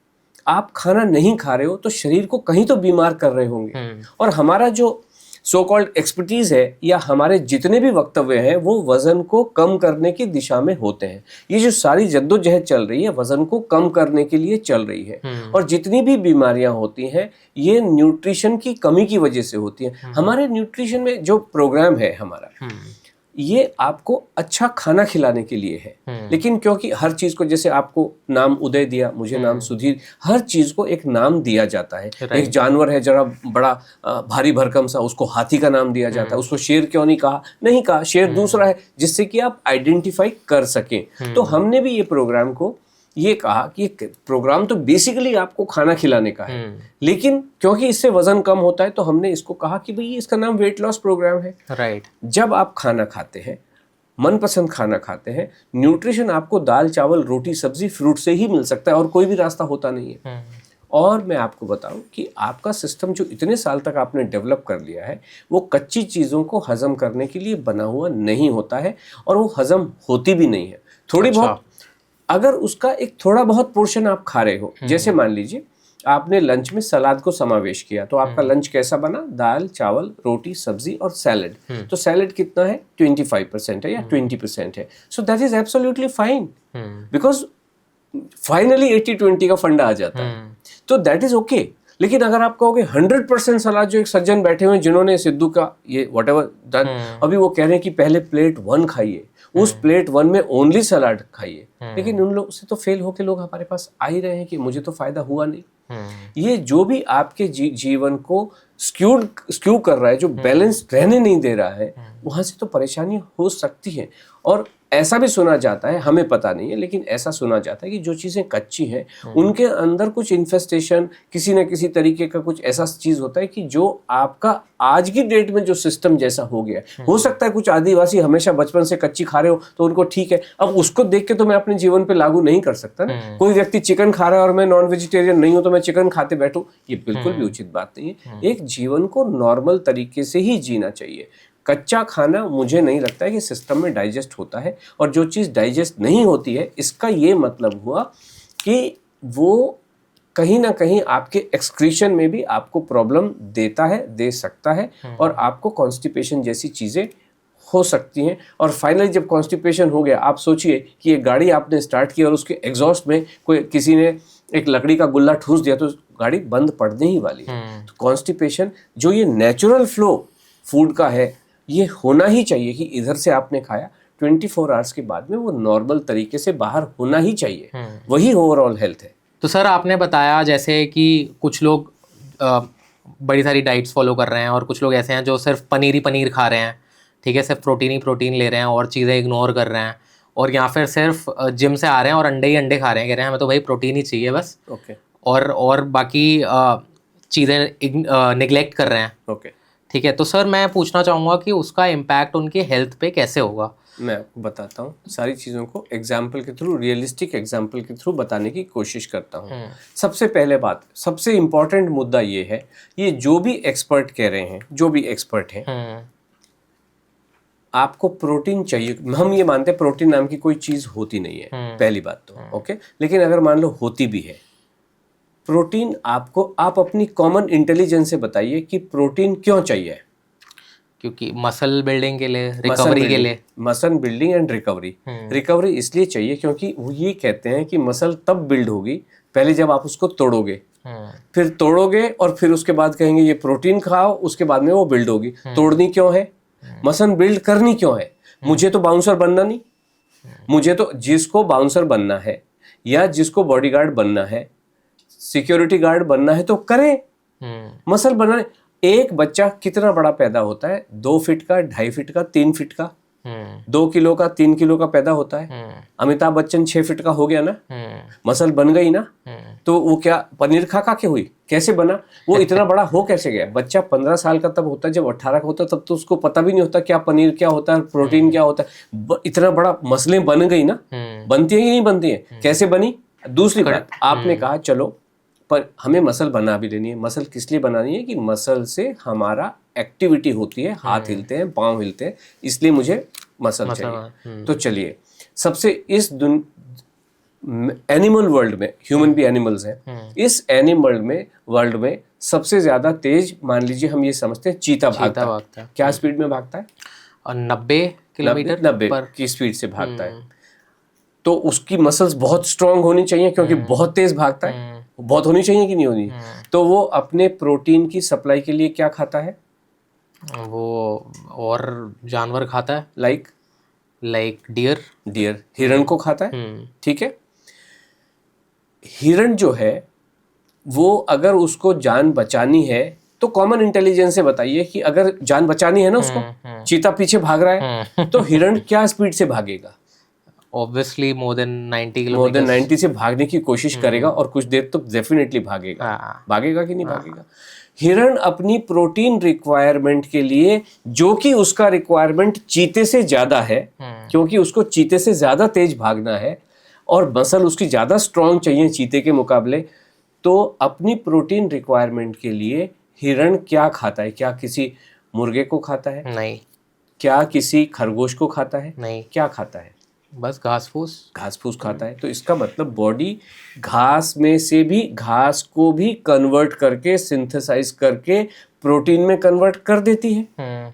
आप खाना नहीं खा रहे हो तो शरीर को कहीं तो बीमार कर रहे होंगे। और हमारा जो सो कॉल्ड एक्सपर्टीज है या हमारे जितने भी वक्तव्य हैं वो वजन को कम करने की दिशा में होते हैं। ये जो सारी जद्दोजहद चल रही है वजन को कम करने के लिए चल रही है। और जितनी भी बीमारियां होती हैं ये न्यूट्रिशन की कमी की वजह से होती हैं। हमारे न्यूट्रिशन में जो प्रोग्राम है हमारा ये आपको अच्छा खाना खिलाने के लिए है। लेकिन क्योंकि हर चीज को, जैसे आपको नाम उदय दिया, मुझे नाम सुधीर, हर चीज को एक नाम दिया जाता है। एक जानवर है जरा बड़ा भारी भरकम सा, उसको हाथी का नाम दिया जाता है। उसको शेर क्यों नहीं कहा? नहीं कहा, शेर दूसरा है, जिससे कि आप आइडेंटिफाई कर सकें। तो हमने भी ये प्रोग्राम को ये कहा कि प्रोग्राम तो बेसिकली आपको खाना खिलाने का है, लेकिन क्योंकि इससे वजन कम होता है तो हमने इसको कहा कि भाई इसका नाम वेट लॉस प्रोग्राम है। राइट। जब आप खाना खाते हैं, मनपसंद खाना खाते हैं, न्यूट्रिशन आपको दाल चावल रोटी सब्जी फ्रूट से ही मिल सकता है और कोई भी रास्ता होता नहीं है। और मैं आपको बताऊं कि आपका सिस्टम जो इतने साल तक आपने डेवलप कर लिया है वो कच्ची चीज़ों को हजम करने के लिए बना हुआ नहीं होता है और वो हजम होती भी नहीं है। थोड़ी बहुत अगर उसका एक थोड़ा बहुत पोर्शन आप खा रहे हो, जैसे मान लीजिए आपने लंच में सलाद को समावेश किया तो आपका लंच कैसा बना? दाल चावल रोटी सब्जी और सैलेड। तो सैलेड कितना है? 25% है या 20% है। So that is absolutely fine because finally 80-20 का फंडा आ जाता है, तो दैट इज ओके। लेकिन अगर आप कहोगे 100% सलाद, जो एक सज्जन बैठे हुए जिन्होंने सिद्धू का ये व्हाटएवर डन, अभी वो कह रहे हैं कि पहले प्लेट 1 खाइए, उस प्लेट 1 में ओनली सलाद खाइए, लेकिन उन लोग से तो फेल होके लोग हमारे पास आ ही रहे हैं कि मुझे तो फायदा हुआ नहीं। ये जो भी आपके जीवन को स्क्यू कर रहा है, जो बैलेंस रहने नहीं दे रहा है, वहां से तो परेशानी हो सकती है। और ऐसा भी सुना जाता है, हमें पता नहीं है, लेकिन ऐसा सुना जाता है कि जो चीज़ें कच्ची हैं उनके अंदर कुछ इन्फेस्टेशन, किसी न किसी तरीके का कुछ ऐसा चीज़ होता है कि जो आपका आज की डेट में जो सिस्टम जैसा हो गया, हो सकता है कुछ आदिवासी हमेशा बचपन से कच्ची खा रहे हो तो उनको ठीक है, अब उसको देख के तो मैं अपने जीवन पे लागू नहीं कर सकता ना। कोई व्यक्ति चिकन खा रहा है और मैं नॉन वेजिटेरियन नहीं हूं तो मैं चिकन खाते बैठूं, ये बिल्कुल भी उचित बात नहीं है। एक जीवन को नॉर्मल तरीके से ही जीना चाहिए। कच्चा खाना मुझे नहीं लगता है कि सिस्टम में डाइजेस्ट होता है, और जो चीज़ डाइजेस्ट नहीं होती है इसका ये मतलब हुआ कि वो कहीं ना कहीं आपके एक्सक्रीशन में भी आपको प्रॉब्लम देता है, दे सकता है, और आपको कॉन्स्टिपेशन जैसी चीज़ें हो सकती हैं। और फाइनली जब कॉन्स्टिपेशन हो गया, आप सोचिए कि एक गाड़ी आपने स्टार्ट की और उसके एग्जॉस्ट में कोई किसी ने एक लकड़ी का गुल्ला ठूस दिया तो गाड़ी बंद पड़ने ही वाली है। तो कॉन्स्टिपेशन जो ये नेचुरल फ्लो फूड का है, ये होना ही चाहिए कि इधर से आपने खाया 24 आवर्स के बाद में वो नॉर्मल तरीके से बाहर होना ही चाहिए, वही ओवरऑल हेल्थ है। तो सर आपने बताया जैसे कि कुछ लोग बड़ी सारी डाइट्स फॉलो कर रहे हैं और कुछ लोग ऐसे हैं जो सिर्फ पनीर ही पनीर खा रहे हैं, ठीक है, सिर्फ प्रोटीन ही प्रोटीन ले रहे हैं और चीज़ें इग्नोर कर रहे हैं, और या फिर सिर्फ जिम से आ रहे हैं और अंडे ही अंडे खा रहे हैं, कह रहे हैं हमें तो भाई प्रोटीन ही चाहिए बस, ओके, और बाकी चीज़ें निगलेक्ट कर रहे हैं। ओके, ठीक है। तो सर मैं पूछना चाहूँगा कि उसका इम्पैक्ट उनकी हेल्थ पे कैसे होगा? मैं आपको बताता हूँ, सारी चीज़ों को एग्जाम्पल के थ्रू, रियलिस्टिक एग्जाम्पल के थ्रू बताने की कोशिश करता हूँ। सबसे पहले बात, सबसे इम्पॉर्टेंट मुद्दा ये है, ये जो भी एक्सपर्ट कह रहे हैं, जो भी एक्सपर्ट हैं, आपको प्रोटीन चाहिए। हम ये मानते हैं प्रोटीन नाम की कोई चीज़ होती नहीं है, पहली बात तो, ओके। लेकिन अगर मान लो होती भी है प्रोटीन, आपको आप अपनी कॉमन इंटेलिजेंस से बताइए कि प्रोटीन क्यों चाहिए। क्योंकि मसल बिल्डिंग के लिए, रिकवरी के लिए, muscle building and recovery. Recovery इसलिए चाहिए क्योंकि वो ये कहते हैं कि मसल तब बिल्ड होगी पहले जब आप उसको तोड़ोगे, फिर तोड़ोगे और फिर उसके बाद कहेंगे ये प्रोटीन खाओ, उसके बाद में वो बिल्ड होगी। तोड़नी क्यों है? मसल बिल्ड करनी क्यों है? मुझे तो बाउंसर बनना नहीं, मुझे तो जिसको बाउंसर बनना है या जिसको बॉडीगार्ड बनना है, सिक्योरिटी गार्ड बनना है तो करे, मसल बनाने। एक बच्चा कितना बड़ा पैदा होता है? 2 फीट का, 2.5 फीट का, 3 फीट का, 2 किलो का, 3 किलो का पैदा होता है। अमिताभ बच्चन 6 फीट का हो गया ना, मसल बन गई ना। तो वो क्या पनीर खा के हुई? कैसे बना? वो इतना बड़ा हो कैसे गया? बच्चा 15 साल का तब होता है, जब 18 का होता है तब तो उसको पता भी नहीं होता क्या पनीर क्या होता है, प्रोटीन क्या होता है। इतना बड़ा मसलें बन गई ना, बनती है कि नहीं बनती है? कैसे बनी? दूसरी बात, आपने कहा चलो पर हमें मसल बना भी लेनी है। मसल किस लिए बनानी है? कि मसल से हमारा एक्टिविटी होती है, हाथ हिलते हैं, पांव हिलते हैं, इसलिए मुझे मसल चाहिए। तो चलिए, सबसे इस एनिमल वर्ल्ड में, ह्यूमन भी एनिमल्स हैं, इस एनिमल वर्ल्ड में सबसे ज्यादा तेज मान लीजिए हम ये समझते हैं चीता भागता है। क्या स्पीड में भागता है? और 90 किलोमीटर 90 की स्पीड से भागता है। तो उसकी मसल्स बहुत स्ट्रांग होनी चाहिए क्योंकि बहुत तेज भागता है, बहुत होनी चाहिए कि नहीं होनी। तो वो अपने प्रोटीन की सप्लाई के लिए क्या खाता है? वो और जानवर खाता है, लाइक डियर, हिरण को खाता है। ठीक है, हिरण जो है वो अगर उसको जान बचानी है तो कॉमन इंटेलिजेंस से बताइए कि अगर जान बचानी है ना उसको, चीता पीछे भाग रहा है तो हिरण क्या स्पीड से भागेगा? Obviously more than 90 more than 90 से भागने की कोशिश करेगा और कुछ देर तो डेफिनेटली भागेगा। भागेगा कि नहीं भागेगा? हिरण अपनी प्रोटीन रिक्वायरमेंट के लिए, जो कि उसका रिक्वायरमेंट चीते से ज्यादा है क्योंकि उसको चीते से ज्यादा तेज भागना है और मसल उसकी ज्यादा स्ट्रांग चाहिए चीते के मुकाबले, तो अपनी प्रोटीन रिक्वायरमेंट के लिए हिरण क्या खाता है? क्या किसी मुर्गे को खाता है? नहीं। क्या किसी खरगोश को खाता है? नहीं। क्या खाता है? बस घास फूस खाता है। तो इसका मतलब बॉडी घास में से भी घास को भी कन्वर्ट करके, सिंथेसाइज करके प्रोटीन में कन्वर्ट कर देती है।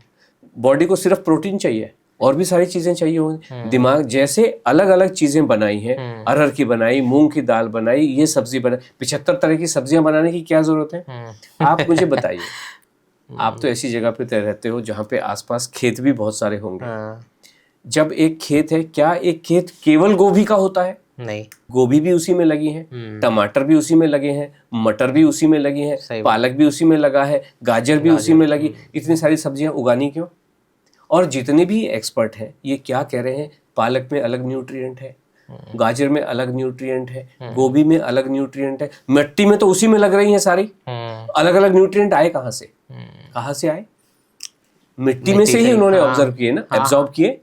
बॉडी को सिर्फ प्रोटीन चाहिए, और भी सारी चीजें चाहिए होंगी। दिमाग जैसे अलग अलग चीजें बनाई हैं, अरहर की बनाई, मूंग की दाल बनाई, ये सब्जी बनाई, 75 तरह की सब्जियां बनाने की क्या जरूरत है? आप मुझे बताइए। आप तो ऐसी जगह पे रहते हो जहाँ पे आसपास खेत भी बहुत सारे होंगे। जब एक खेत है, क्या एक खेत केवल गोभी का होता है? नहीं। गोभी भी उसी में लगी है, टमाटर भी उसी में लगे हैं, मटर भी उसी में लगी है, पालक भी उसी में लगा है, गाजर भी उसी में लगी। इतनी सारी सब्जियां उगानी क्यों? और जितने भी एक्सपर्ट हैं ये क्या कह रहे हैं? पालक में अलग न्यूट्रिएंट है, गाजर में अलग न्यूट्रिएंट है, गोभी में अलग न्यूट्रिएंट है, मिट्टी में तो उसी में लग रही हैं सारी। अलग अलग न्यूट्रिएंट आए कहाँ से? कहाँ से आए? मिट्टी में से ही उन्होंने ऑब्जर्व किए ना, एब्जॉर्ब किए।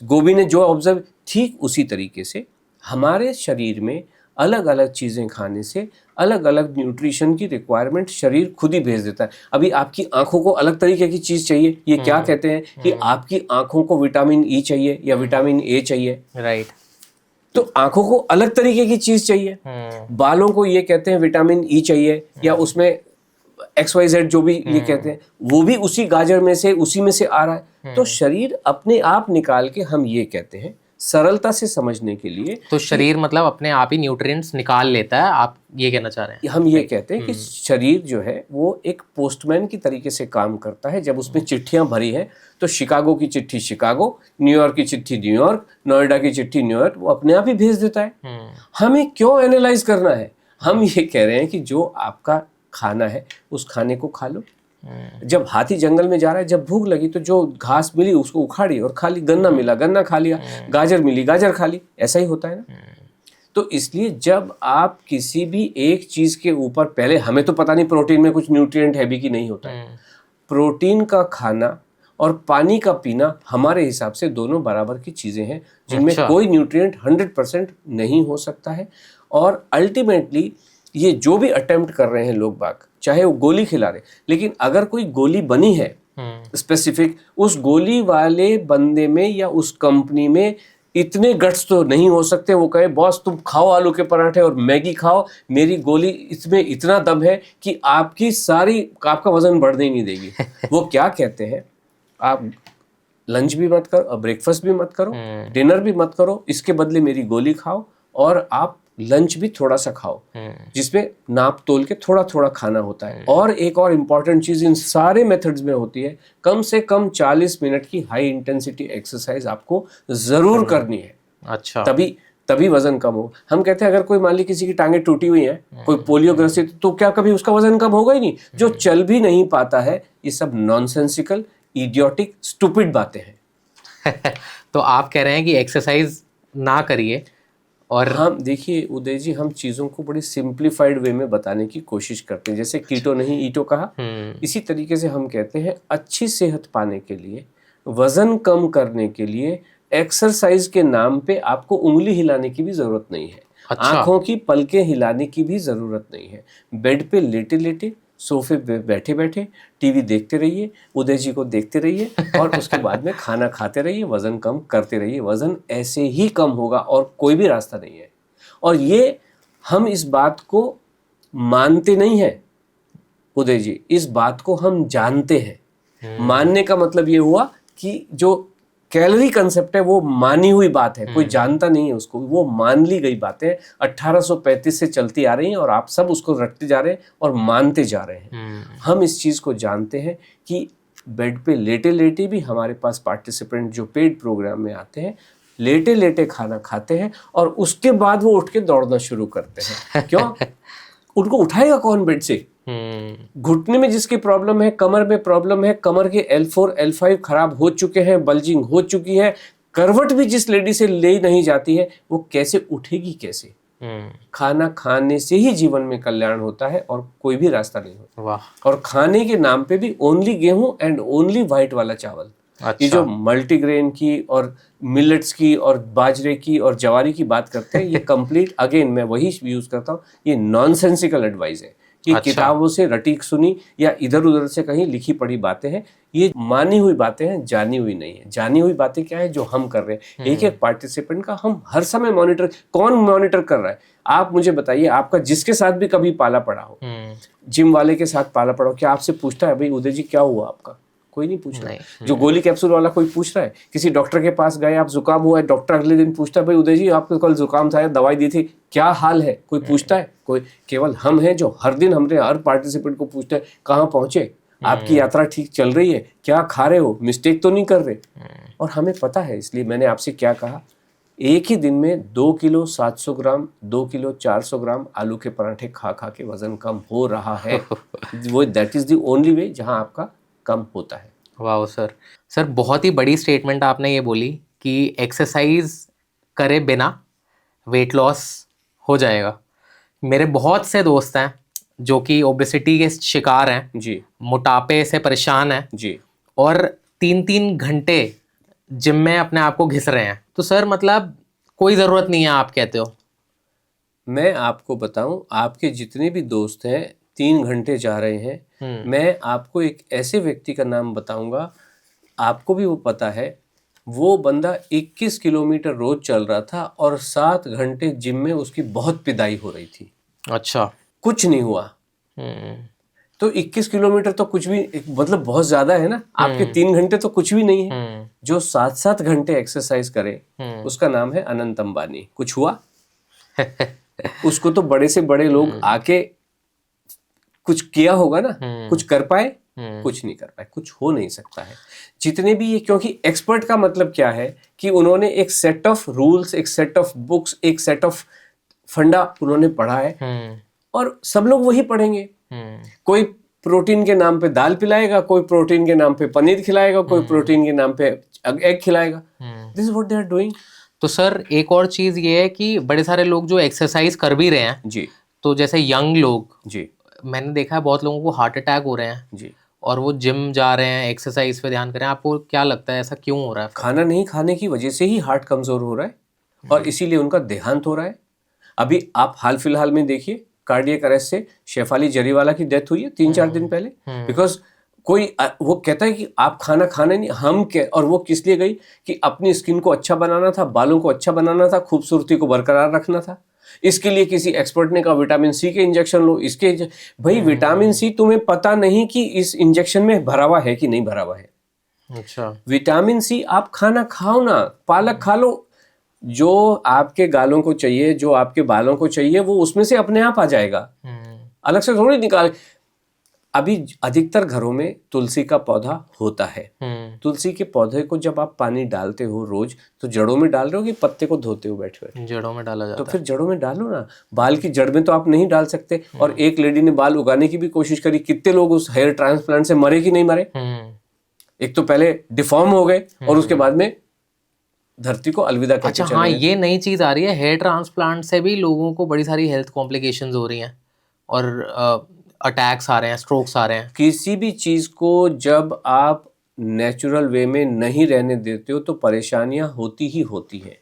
गोभी ने जो ऑब्जर्व, ठीक उसी तरीके से हमारे शरीर में अलग अलग चीजें खाने से अलग अलग न्यूट्रिशन की रिक्वायरमेंट शरीर खुद ही भेज देता है। अभी आपकी आंखों को अलग तरीके की चीज चाहिए, ये क्या कहते हैं कि आपकी आंखों को विटामिन ई चाहिए या विटामिन ए चाहिए, राइट। तो आंखों को अलग तरीके की चीज चाहिए। बालों को ये कहते हैं विटामिन ई चाहिए, या उसमें XYZ जो भी ये कहते हैं वो भी उसी गाजर में से, उसी में से आ रहा है। तो शरीर अपने आप निकाल के, हम ये कहते हैं सरलता से समझने के लिए, तो शरीर मतलब अपने आप ही न्यूट्रिएंट्स निकाल लेता है, आप ये कहना चाह रहे हैं? हम ये कहते हैं कि शरीर जो है वो एक पोस्टमैन की तरीके से काम करता है। जब उसमें चिट्ठियां भरी हैं तो शिकागो की चिट्ठी शिकागो, न्यूयॉर्क की चिट्ठी न्यूयॉर्क, नोएडा की चिट्ठी न्यूयॉर्क, वो अपने आप ही भेज देता है। हमें क्यों एनालाइज करना है? हम ये कह रहे हैं कि जो आपका खाना है उस खाने को खा लो। जब हाथी जंगल में जा रहा है, जब भूख लगी तो जो घास मिली उसको उखाड़ी और खा ली, गन्ना मिला गन्ना खा लिया, गाजर मिली गाजर खा ली, ऐसा ही होता है ना। तो इसलिए जब आप किसी भी एक चीज के ऊपर, पहले हमें तो पता नहीं प्रोटीन में कुछ न्यूट्रिएंट है भी कि नहीं होता है। प्रोटीन का खाना और पानी का पीना हमारे हिसाब से दोनों बराबर की चीजें हैं, जिनमें कोई न्यूट्रिएंट 100% नहीं हो सकता है। और अल्टीमेटली ये जो भी अटेम्प्ट कर रहे हैं लोग बाग, चाहे वो गोली खिला रहे, लेकिन अगर कोई गोली बनी है स्पेसिफिक, उस गोली वाले बंदे में या उस कंपनी में इतने गट्स तो नहीं हो सकते वो कहे बॉस तुम खाओ आलू के पराठे और मैगी खाओ, मेरी गोली इसमें इतना दम है कि आपका वजन बढ़ने ही नहीं देगी। वो क्या कहते हैं, आप लंच भी मत करो और ब्रेकफास्ट भी मत करो, डिनर भी मत करो, इसके बदले मेरी गोली खाओ और आप लंच भी थोड़ा सा खाओ, जिसमें नाप तोल के थोड़ा थोड़ा खाना होता है। और एक और इम्पॉर्टेंट चीज इन सारे मेथड्स में होती है, कम से कम 40 मिनट की हाई इंटेंसिटी एक्सरसाइज आपको जरूर करनी है। अच्छा, तभी वजन कम हो। हम कहते हैं अगर कोई मान ली किसी की टांगे टूटी हुई है, कोई पोलियो ग्रसित, तो क्या कभी उसका वजन कम होगा ही नहीं? जो चल भी नहीं पाता है, ये सब नॉनसेंसिकल, इडियोटिक, स्टूपिड बातें हैं। तो आप कह रहे हैं कि एक्सरसाइज ना करिए। और हम देखिए उदय जी, हम चीज़ों को बड़ी सिंप्लीफाइड वे में बताने की कोशिश करते हैं। जैसे कीटो नहीं ईटो कहा, इसी तरीके से हम कहते हैं अच्छी सेहत पाने के लिए, वजन कम करने के लिए एक्सरसाइज के नाम पे आपको उंगली हिलाने की भी जरूरत नहीं है। अच्छा। आंखों की पलकें हिलाने की भी जरूरत नहीं है। बेड पे लेटे लेटे, सोफे पे बैठे बैठे टीवी देखते रहिए, उदय जी को देखते रहिए और उसके बाद में खाना खाते रहिए, वजन कम करते रहिए। वजन ऐसे ही कम होगा और कोई भी रास्ता नहीं है। और ये हम इस बात को मानते नहीं हैं, उदय जी, इस बात को हम जानते हैं। मानने का मतलब ये हुआ कि जो कैलोरी कंसेप्ट है वो मानी हुई बात है, कोई जानता नहीं है उसको, वो मान ली गई बातें 1835 से चलती आ रही हैं और आप सब उसको रटते जा रहे हैं और मानते जा रहे हैं। हम इस चीज़ को जानते हैं कि बेड पे लेटे लेटे भी हमारे पास पार्टिसिपेंट जो पेड प्रोग्राम में आते हैं, लेटे लेटे खाना खाते हैं और उसके बाद वो उठ के दौड़ना शुरू करते हैं। क्यों? उनको उठाएगा कौन बेड से? घुटने में जिसकी प्रॉब्लम है, कमर में प्रॉब्लम है, कमर के L4 L5 खराब हो चुके हैं, बल्जिंग हो चुकी है, करवट भी जिस लेडी से ले नहीं जाती है, वो कैसे उठेगी कैसे? खाना खाने से ही जीवन में कल्याण होता है और कोई भी रास्ता नहीं होता। वाह। और खाने के नाम पे भी ओनली गेहूं एंड ओनली व्हाइट वाला चावल। अच्छा। ये जो मल्टीग्रेन की और मिलेट्स की और बाजरे की और जवारी की बात करते हैं, ये कंप्लीट अगेन मैं वही यूज करता हूँ, ये नॉनसेंसिकल एडवाइस है कि अच्छा। किताबों से रटी सुनी या इधर उधर से कहीं लिखी पड़ी बातें हैं, ये मानी हुई बातें हैं, जानी हुई नहीं है। जानी हुई बातें क्या है? जो हम कर रहे हैं, एक एक पार्टिसिपेंट का हम हर समय मॉनिटर। कौन मॉनिटर कर रहा है? आप मुझे बताइए, आपका जिसके साथ भी कभी पाला पड़ा हो, जिम वाले के साथ पाला पड़ा हो, क्या आपसे पूछता है भाई उदय जी क्या हुआ आपका? कोई नहीं पूछ रहा है। जो गोली कैप्सूल वाला कोई पूछ रहा है? किसी डॉक्टर के पास गए, आप जुकाम हुआ है, डॉक्टर अगले दिन पूछता है भाई उदय जी आपको कल जुकाम था, दवाई दी थी, क्या हाल है? कोई पूछता है? कोई। केवल हम हैं जो हर दिन हमने हर पार्टिसिपेंट को पूछते हैं कहाँ पहुंचे, आपकी यात्रा ठीक चल रही है, क्या खा रहे हो, मिस्टेक तो नहीं कर रहे? और हमें पता है, इसलिए मैंने आपसे क्या कहा, एक ही दिन में 2 किलो 700 ग्राम 2 किलो 400 ग्राम आलू के पराठे खा खा के वजन कम हो रहा है। वो दैट इज द ओनली वे जहां आपका कम होता है। वाह सर। सर बहुत ही बड़ी स्टेटमेंट आपने ये बोली कि एक्सरसाइज करे बिना वेट लॉस हो जाएगा। मेरे बहुत से दोस्त हैं जो कि ओबेसिटी के शिकार हैं जी, मोटापे से परेशान हैं जी, और 3-3 घंटे जिम में अपने आप को घिस रहे हैं। तो सर मतलब कोई ज़रूरत नहीं है आप कहते हो? मैं आपको बताऊं, आपके जितने भी दोस्त हैं 3 घंटे जा रहे हैं, मैं आपको एक ऐसे व्यक्ति का नाम बताऊंगा, आपको भी वो पता है, वो बंदा 21 किलोमीटर रोज चल रहा था और 7 घंटे जिम में उसकी बहुत पिदाई हो रही थी। अच्छा। कुछ नहीं हुआ। तो 21 किलोमीटर तो कुछ भी मतलब बहुत ज्यादा है ना। आपके 3 घंटे तो कुछ भी नहीं है। जो 7-7 घंटे एक्सरसाइज करे उसका नाम है अनंत अंबानी। कुछ हुआ? उसको तो बड़े से बड़े लोग आके कुछ किया होगा ना। कुछ कर पाए? कुछ नहीं कर पाए। कुछ हो नहीं सकता है। जितने भी ये, क्योंकि एक्सपर्ट का मतलब क्या है कि उन्होंने एक सेट ऑफ रूल्स, एक सेट ऑफ बुक्स, एक सेट ऑफ फंडा उन्होंने पढ़ा है और सब लोग वही पढ़ेंगे। कोई प्रोटीन के नाम पे दाल पिलाएगा, कोई प्रोटीन के नाम पे पनीर खिलाएगा, कोई प्रोटीन के नाम पे एग खिलाएगा। This is what they are doing. तो सर एक और चीज ये है कि बड़े सारे लोग जो एक्सरसाइज कर भी रहे हैं जी, तो जैसे यंग लोग, जी, मैंने देखा है बहुत लोगों को हार्ट अटैक हो रहे हैं जी, और वो जिम जा रहे हैं, एक्सरसाइज पे ध्यान कर रहे हैं। आपको क्या लगता है ऐसा क्यों हो रहा है? खाना नहीं खाने की वजह से ही हार्ट कमजोर हो रहा है और इसीलिए उनका देहांत हो रहा है। अभी आप हाल फिलहाल में देखिए, कार्डियक अरेस्ट से शेफाली जरीवाला की डेथ हुई है 3-4 दिन पहले। बिकॉज कोई वो कहता है कि आप खाना खाने नहीं, हम क्या, और वो किस लिए गई कि अपनी स्किन को अच्छा बनाना था, बालों को अच्छा बनाना था, खूबसूरती को बरकरार रखना था। इसके लिए किसी एक्सपर्ट ने कहा विटामिन सी के इंजेक्शन लो। इसके भाई विटामिन सी तुम्हें पता नहीं कि इस इंजेक्शन में भरा हुआ है कि नहीं भरा हुआ है। अच्छा। विटामिन सी आप खाना खाओ ना, पालक खा लो। जो आपके गालों को चाहिए, जो आपके बालों को चाहिए, वो उसमें से अपने आप आ जाएगा, अलग से थोड़ी निकाल। अभी अधिकतर घरों में तुलसी का पौधा होता है। तुलसी के पौधे को जब आप पानी डालते हो रोज, तो जड़ों में डाल रहे हो कि पत्ते को धोते हो बैठे हुए? जड़ों में डाला जाता तो फिर जड़ों में डालो ना। बाल की जड़ में तो आप नहीं डाल सकते। और एक लेडी ने बाल उगाने की भी कोशिश करी, कितने लोग उस हेयर ट्रांसप्लांट से मरे कि नहीं मरे? एक तो पहले डिफॉर्म हो गए और उसके बाद में धरती को अलविदा कहते अच्छा हाँ, ये नई चीज आ रही है, हेयर ट्रांसप्लांट से भी लोगों को बड़ी सारी हेल्थ कॉम्प्लिकेशंस हो रही हैं और अटैक्स आ रहे हैं, स्ट्रोक्स आ रहे हैं। किसी भी चीज को जब आप नेचुरल वे में नहीं रहने देते हो तो परेशानियां होती ही होती है।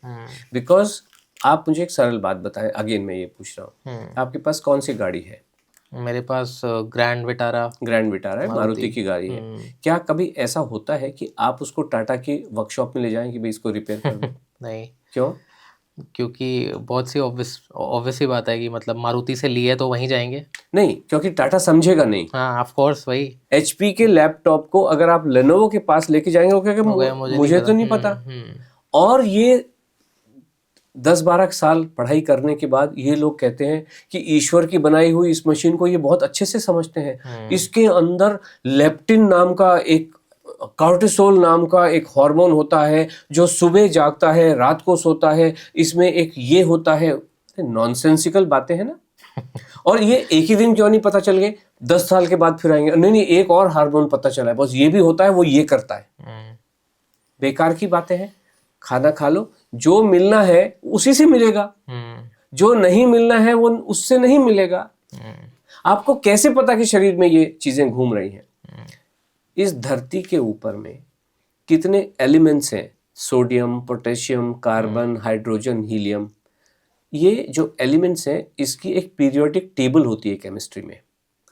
बिकॉज आप मुझे एक सरल बात बताएं, अगेन मैं ये पूछ रहा हूँ, आपके पास कौन सी गाड़ी है? मेरे पास ग्रैंड विटारा है, मारुति की गाड़ी है। क्या कभी ऐसा होता है कि आप उसको टाटा की वर्कशॉप में ले जाएं कि भाई इसको रिपेयर कर दो? नहीं। क्यों? क्योंकि बहुत सी ऑब्वियस ही बात है कि मतलब मारुति से लिए तो वहीं जाएंगे। नहीं, क्योंकि टाटा समझेगा नहीं। हाँ ऑफ कोर्स वही। HP के लैपटॉप को अगर आप लेनोवो के पास लेके जाएंगे, वो कहेगा मुझे तो नहीं पता। और ये 10-12 साल पढ़ाई करने के बाद ये लोग कहते हैं कि ईश्वर की बनाई हुई इस मशीन को ये बहुत अच्छे से समझते हैं। इसके अंदर लेप्टिन नाम का एक, कॉर्टिसोल नाम का एक हार्मोन होता है जो सुबह जागता है, रात को सोता है, इसमें एक ये होता है। नॉनसेंसिकल बातें हैं ना। और ये एक ही दिन क्यों नहीं पता चल गए, 10 साल के बाद फिर आएंगे, नहीं एक और हार्मोन पता चला है, बस ये भी होता है, वो ये करता है। बेकार की बातें हैं। खाना खा लो, जो मिलना है उसी से मिलेगा, जो नहीं मिलना है वो उससे नहीं मिलेगा। आपको कैसे पता कि शरीर में ये चीजें घूम रही हैं? इस धरती के ऊपर में कितने एलिमेंट्स हैं, sodium, potassium, carbon, hydrogen, helium. ये जो एलिमेंट्स हैं इसकी एक पीरियोडिक टेबल होती है केमिस्ट्री में,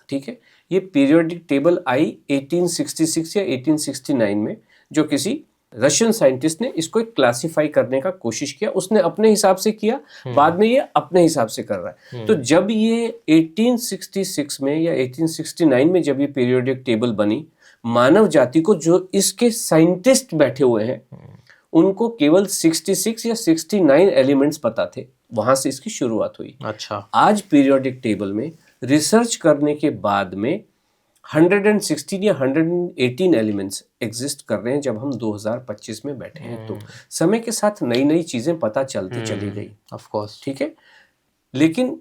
ठीक है। ये पीरियोडिक टेबल आई 1866 या 1869 में, जो किसी रशियन साइंटिस्ट ने इसको एक क्लासिफाई करने का कोशिश किया। उसने अपने हिसाब से किया, बाद में ये अपने हिसाब से कर रहा है। तो जब ये 1866 में या 1869 में जब ये पीरियोडिक टेबल बनी, मानव जाति को, जो इसके साइंटिस्ट बैठे हुए हैं, उनको केवल 66 या 69 एलिमेंट्स पता थे। वहां से इसकी शुरुआत हुई। अच्छा। आज पीरियोडिक टेबल में रिसर्च करने के बाद में 116 या 118 एलिमेंट्स एग्जिस्ट कर रहे हैं। जब हम 2025 में बैठे हैं तो समय के साथ नई नई चीजें पता चलती चली गई, ऑफ कोर्स, ठीक है। लेकिन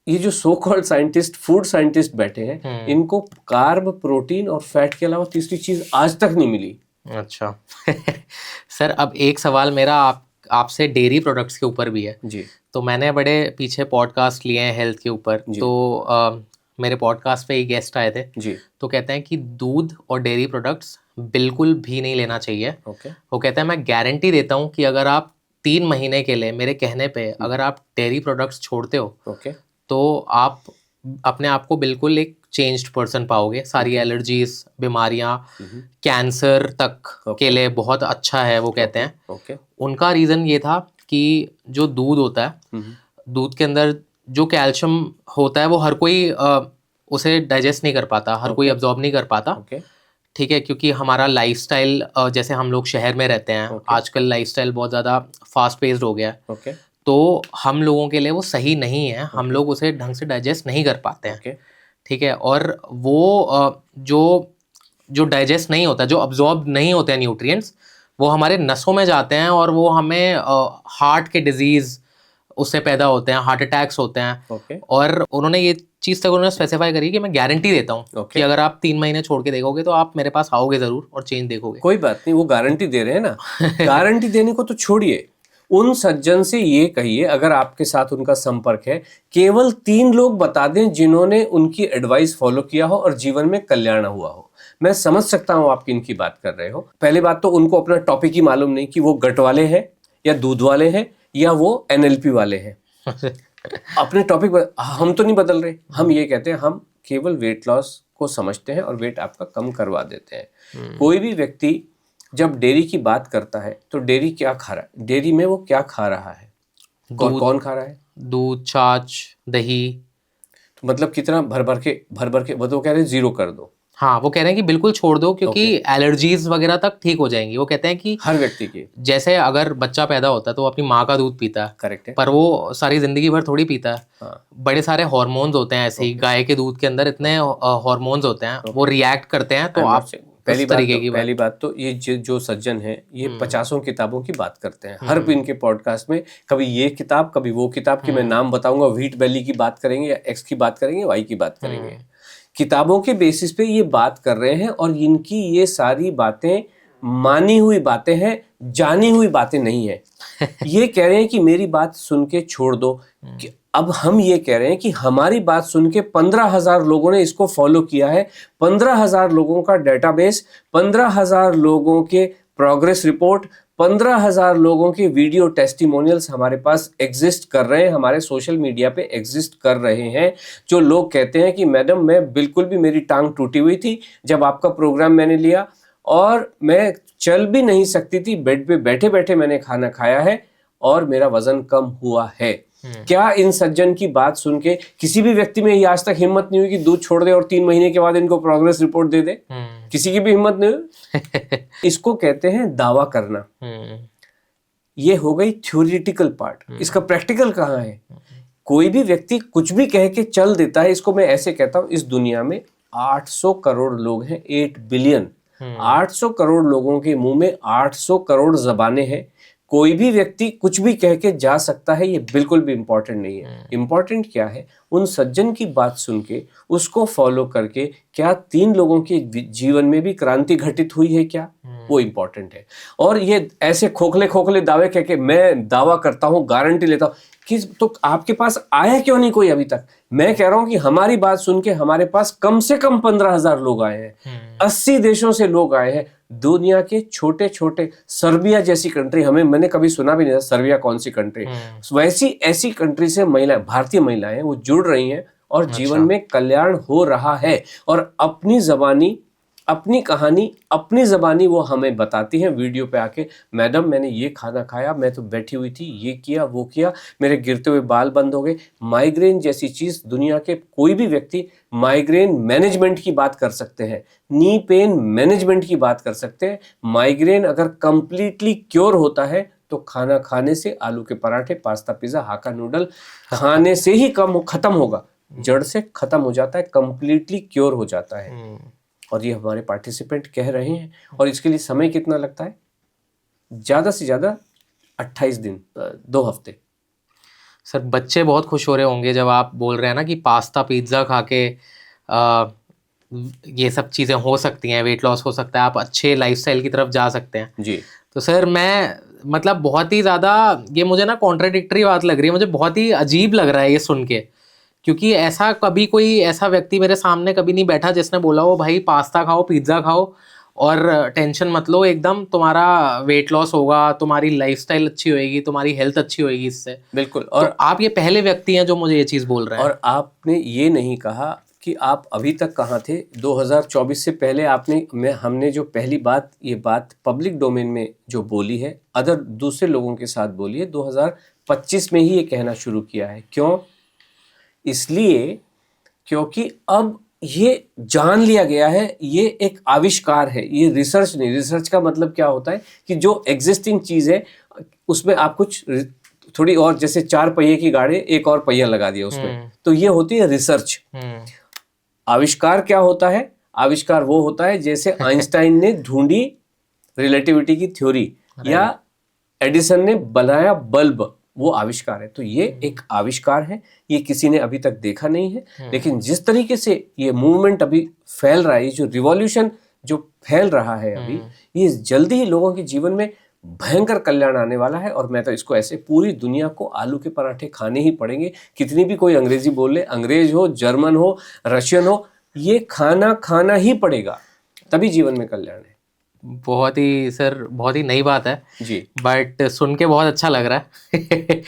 ये जो so called scientist, food scientist बैठे हैं, इनको कार्ब, प्रोटीन और फैट के अलावा तीसरी चीज आज तक नहीं मिली। अच्छा सर, अब एक सवाल मेरा आपसे डेयरी प्रोडक्ट्स के ऊपर भी है जी। तो मैंने बड़े पीछे पॉडकास्ट लिए हैं हेल्थ के ऊपर, तो मेरे पॉडकास्ट पे एक गेस्ट आए थे जी। तो कहते हैं कि दूध और डेयरी प्रोडक्ट्स बिल्कुल भी नहीं लेना चाहिए। ओके। वो कहते हैं मैं गारंटी देता हूँ कि अगर आप 3 महीने के लिए मेरे कहने पे अगर आप डेयरी प्रोडक्ट्स छोड़ते हो, ओके, तो आप अपने आप को बिल्कुल एक चेंज्ड पर्सन पाओगे। सारी एलर्जीज, बीमारियां, कैंसर तक के लिए बहुत अच्छा है वो कहते हैं। ओके। उनका रीज़न ये था कि जो दूध होता है, दूध के अंदर जो कैल्शियम होता है वो हर कोई उसे डाइजेस्ट नहीं कर पाता, हर कोई अब्जॉर्ब नहीं कर पाता, ठीक है, क्योंकि हमारा लाइफस्टाइल, जैसे हम लोग शहर में रहते हैं, आजकल लाइफस्टाइल बहुत ज़्यादा फास्ट पेस्ड हो गया है, तो हम लोगों के लिए वो सही नहीं है, हम लोग उसे ढंग से डाइजेस्ट नहीं कर पाते हैं, ठीक है। और वो जो डाइजेस्ट नहीं होता, जो अब्जॉर्ब नहीं होते हैं न्यूट्रिएंट्स, वो हमारे नसों में जाते हैं और वो हमें हार्ट के डिजीज़ उससे पैदा होते हैं, हार्ट अटैक्स होते हैं। और उन्होंने ये चीज़ तक उन्होंने स्पेसिफाई करी कि मैं गारंटी देता हूँ कि अगर आप 3 महीने छोड़ के देखोगे तो आप मेरे पास आओगे ज़रूर और चेंज देखोगे। कोई बात नहीं, वो गारंटी दे रहे हैं ना। गारंटी देने को तो छोड़िए, उन सज्जन से ये कहिए, अगर आपके साथ उनका संपर्क है, केवल 3 लोग बता दें जिन्होंने उनकी एडवाइस फॉलो किया हो और जीवन में कल्याण हुआ हो। मैं समझ सकता हूँ आप किन की बात कर रहे हो। पहली बात तो उनको अपना टॉपिक ही मालूम नहीं कि वो गट वाले हैं या दूध वाले हैं या वो NLP वाले हैं। अपने टॉपिक हम तो नहीं बदल रहे। हम ये कहते हैं हम केवल वेट लॉस को समझते हैं और वेट आपका कम करवा देते हैं। कोई भी व्यक्ति जब डेयरी की बात करता है तो डेयरी क्या खा रहा है, डेयरी में वो क्या खा रहा है, कौन खा रहा है? दूध, छाछ, दही। तो मतलब कितना भर भर के वो तो कह रहे हैं 0 कर दो। हाँ, वो कह रहे हैं कि बिल्कुल छोड़ दो क्योंकि एलर्जीज वगैरह तक ठीक हो जाएंगी। वो कहते हैं कि हर व्यक्ति की, जैसे अगर बच्चा पैदा होता है तो वो अपनी माँ का दूध पीता है, करेक्ट है, पर वो सारी जिंदगी भर थोड़ी पीता है। हाँ। बड़े सारे हार्मोन्स होते हैं ऐसे ही, गाय के दूध के अंदर इतने हार्मोन्स होते हैं, वो रिएक्ट करते हैं। तो आप पहली बात तो ये जो सज्जन है ये 50 किताबों की बात करते हैं हर दिन के पॉडकास्ट में। कभी ये किताब, कभी वो किताब की मैं नाम बताऊंगा, व्हीट बेली की बात करेंगे या एक्स की बात करेंगे, वाई की बात करेंगे। किताबों के बेसिस पे ये बात कर रहे हैं और इनकी ये सारी बातें मानी हुई बातें हैं, जानी हुई बातें नहीं है। ये कह रहे हैं कि मेरी बात सुन के छोड़ दो। कि अब हम ये कह रहे हैं कि हमारी बात सुन के 15,000 लोगों ने इसको फॉलो किया है। 15,000 लोगों का डेटाबेस, 15,000 लोगों के प्रोग्रेस रिपोर्ट, 15,000 लोगों के वीडियो टेस्टिमोनियल्स हमारे पास एग्जिस्ट कर रहे हैं, हमारे सोशल मीडिया पे एग्जिस्ट कर रहे हैं। जो लोग कहते हैं कि मैडम मैं बिल्कुल भी, मेरी टांग टूटी हुई थी जब आपका प्रोग्राम मैंने लिया और मैं चल भी नहीं सकती थी, बेड पे बैठे बैठे मैंने खाना खाया है और मेरा वजन कम हुआ है। क्या इन सज्जन की बात सुन के किसी भी व्यक्ति में ये आज तक हिम्मत नहीं हुई कि दूध छोड़ दे और 3 महीने के बाद इनको प्रोग्रेस रिपोर्ट दे दे? किसी की भी हिम्मत नहीं हुई। इसको कहते हैं दावा करना। ये हो गई थ्योरिटिकल पार्ट। इसका प्रैक्टिकल कहाँ है? कोई भी व्यक्ति कुछ भी कह के चल देता है। इसको मैं ऐसे कहता हूं, इस दुनिया में 800 करोड़ लोग हैं, 8 बिलियन। 800 करोड़ लोगों के मुंह में 800 करोड़ जबानें हैं। कोई भी व्यक्ति कुछ भी कह के जा सकता है, ये बिल्कुल भी इंपॉर्टेंट नहीं है। इंपॉर्टेंट क्या है? उन सज्जन की बात सुन के उसको फॉलो करके क्या 3 लोगों के जीवन में भी क्रांति घटित हुई है क्या, वो इंपॉर्टेंट है। और ये ऐसे खोखले खोखले दावे कह के मैं दावा करता हूं, गारंटी लेता हूं कि तो आपके पास आया क्यों नहीं कोई अभी तक? मैं कह रहा हूं कि हमारी बात सुन के हमारे पास कम से कम 15,000 लोग आए हैं। 80 देशों से लोग आए हैं। दुनिया के छोटे छोटे, सर्बिया जैसी कंट्री, मैंने कभी सुना भी नहीं था सर्बिया कौन सी कंट्री, वैसी ऐसी कंट्री से महिलाएं, भारतीय महिलाएं वो जुड़ रही हैं और जीवन में कल्याण हो रहा है। और अपनी जबानी, अपनी कहानी, अपनी जबानी वो हमें बताती हैं वीडियो पे आके, मैडम मैंने ये खाना खाया, मैं तो बैठी हुई थी, ये किया वो किया, मेरे गिरते हुए बाल बंद हो गए। माइग्रेन जैसी चीज, दुनिया के कोई भी व्यक्ति माइग्रेन मैनेजमेंट की बात कर सकते हैं, नी पेन मैनेजमेंट की बात कर सकते हैं। माइग्रेन अगर कंप्लीटली क्योर होता है तो खाना खाने से, आलू के पराठे, पास्ता, पिज्जा, हाका नूडल खाने से ही खत्म होगा, जड़ से खत्म हो जाता है, कंप्लीटली क्योर हो जाता है। और ये हमारे पार्टिसिपेंट कह रहे हैं। और इसके लिए समय कितना लगता है? ज़्यादा से ज़्यादा 28 दिन, 2 हफ्ते। सर बच्चे बहुत खुश हो रहे होंगे जब आप बोल रहे हैं ना कि पास्ता पिज्ज़ा खा के ये सब चीज़ें हो सकती हैं, वेट लॉस हो सकता है, आप अच्छे लाइफस्टाइल की तरफ जा सकते हैं जी। तो सर मैं मतलब बहुत ही ज़्यादा ये मुझे ना कॉन्ट्राडिक्टरी बात लग रही है, मुझे बहुत ही अजीब लग रहा है ये सुन के, क्योंकि ऐसा कभी कोई ऐसा व्यक्ति मेरे सामने कभी नहीं बैठा जिसने बोला हो भाई पास्ता खाओ, पिज्ज़ा खाओ और टेंशन मत लो, एकदम तुम्हारा वेट लॉस होगा, तुम्हारी लाइफस्टाइल अच्छी होएगी, तुम्हारी हेल्थ अच्छी होएगी इससे। बिल्कुल। और तो आप ये पहले व्यक्ति हैं जो मुझे ये चीज़ बोल रहे हैं। और आपने ये नहीं कहा कि आप अभी तक कहाँ थे। 2024 से पहले हमने जो पहली बात, ये बात पब्लिक डोमेन में जो बोली है, दूसरे लोगों के साथ बोली है, 2025 में ही ये कहना शुरू किया है। क्यों? इसलिए क्योंकि अब ये जान लिया गया है, ये एक आविष्कार है, ये रिसर्च नहीं। रिसर्च का मतलब क्या होता है कि जो एग्जिस्टिंग चीज़ है उसमें आप कुछ थोड़ी और, जैसे 4 पहिए की गाड़ी, एक और पहिया लगा दिया उसमें, तो ये होती है रिसर्च। आविष्कार क्या होता है? आविष्कार वो होता है जैसे आइंस्टाइन ने ढूंढी रिलेटिविटी की थ्योरी, या एडिसन ने बनाया बल्ब, वो आविष्कार है। तो ये एक आविष्कार है, ये किसी ने अभी तक देखा नहीं है। लेकिन जिस तरीके से ये मूवमेंट अभी फैल रहा है, ये जो रिवॉल्यूशन जो फैल रहा है अभी, ये जल्दी ही लोगों के जीवन में भयंकर कल्याण आने वाला है। और मैं तो इसको ऐसे, पूरी दुनिया को आलू के पराठे खाने ही पड़ेंगे। कितनी भी कोई अंग्रेजी बोल ले, अंग्रेज हो, जर्मन हो, रशियन हो, ये खाना ही पड़ेगा, तभी जीवन में कल्याण है। बहुत ही सर, बहुत ही नई बात है जी, बट सुन के बहुत अच्छा लग रहा है।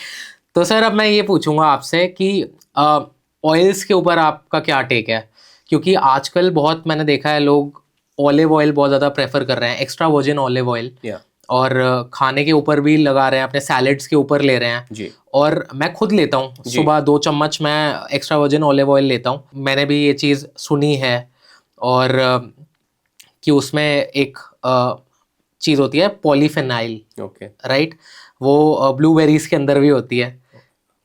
तो सर अब मैं ये पूछूंगा आपसे कि ऑयल्स के ऊपर आपका क्या टेक है, क्योंकि आजकल बहुत मैंने देखा है लोग ऑलिव ऑयल बहुत ज़्यादा प्रेफर कर रहे हैं, एक्स्ट्रा वर्जिन ऑलिव ऑयल, और खाने के ऊपर भी लगा रहे हैं, अपने सैलेड्स के ऊपर ले रहे हैं जी। और मैं खुद लेता हूँ, सुबह 2 चम्मच मैं एक्स्ट्रा वर्जिन ऑलिव ऑयल लेता हूँ। मैंने भी ये चीज़ सुनी है और कि उसमें एक चीज़ होती है पॉलीफेनाइल, ओके, राइट, वो ब्लूबेरीज के अंदर भी होती है,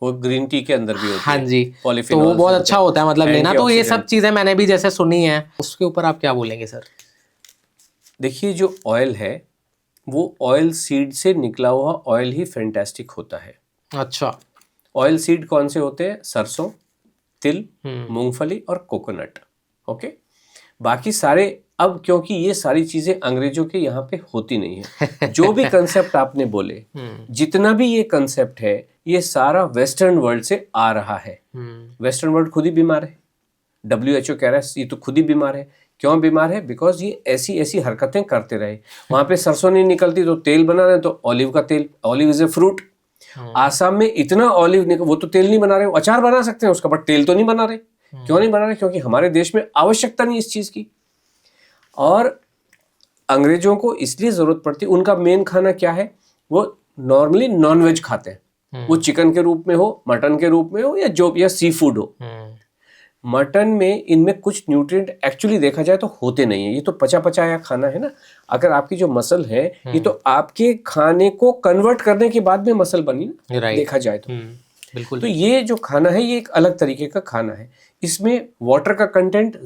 वो ग्रीन टी के अंदर भी होती है। हाँ जी, तो वो बहुत अच्छा होता है मतलब लेना। तो ये सब चीज़ें मैंने भी जैसे सुनी है, उसके ऊपर आप क्या बोलेंगे सर? देखिए, जो ऑयल है वो ऑयल सीड से निकला हुआ ऑयल ही फैंटास्टिक होता है। अच्छा, ऑयल सीड कौन से होते हैं? सरसों, तिल, मूंगफली और कोकोनट। ओके, बाकी सारे, अब क्योंकि ये सारी चीजें अंग्रेजों के यहाँ पे होती नहीं है, जो भी कंसेप्ट आपने बोले, जितना भी ये कंसेप्ट है, ये सारा वेस्टर्न वर्ल्ड से आ रहा है। वेस्टर्न वर्ल्ड खुद ही बीमार है, WHO कह रहा है ये तो खुद ही बीमार है। क्यों बीमार है? बिकॉज ये ऐसी ऐसी हरकतें करते रहे। वहां पे सरसों नहीं निकलती तो तेल बना रहे, तो ऑलिव का तेल, olive is a fruit. Assam में इतना ऑलिव वो तो तेल नहीं बना रहे, अचार बना सकते हैं उसका, बट तेल तो नहीं बना रहे। क्यों नहीं बना रहे? क्योंकि हमारे देश में आवश्यकता नहीं इस चीज की। और अंग्रेजों को इसलिए जरूरत पड़ती, उनका मेन खाना क्या है? वो नॉर्मली नॉनवेज खाते हैं, वो चिकन के रूप में हो, मटन के रूप में हो, या सी फूड हो। मटन में इनमें कुछ न्यूट्रिएंट एक्चुअली देखा जाए तो होते नहीं है। ये तो पचा पचाया खाना है ना। अगर आपकी जो मसल है ये तो आपके खाने को कन्वर्ट करने के बाद में मसल बनी ना, देखा जाए तो। बिल्कुल। तो ये जो खाना है ये एक अलग तरीके का खाना है। इसमें वाटर का कंटेंट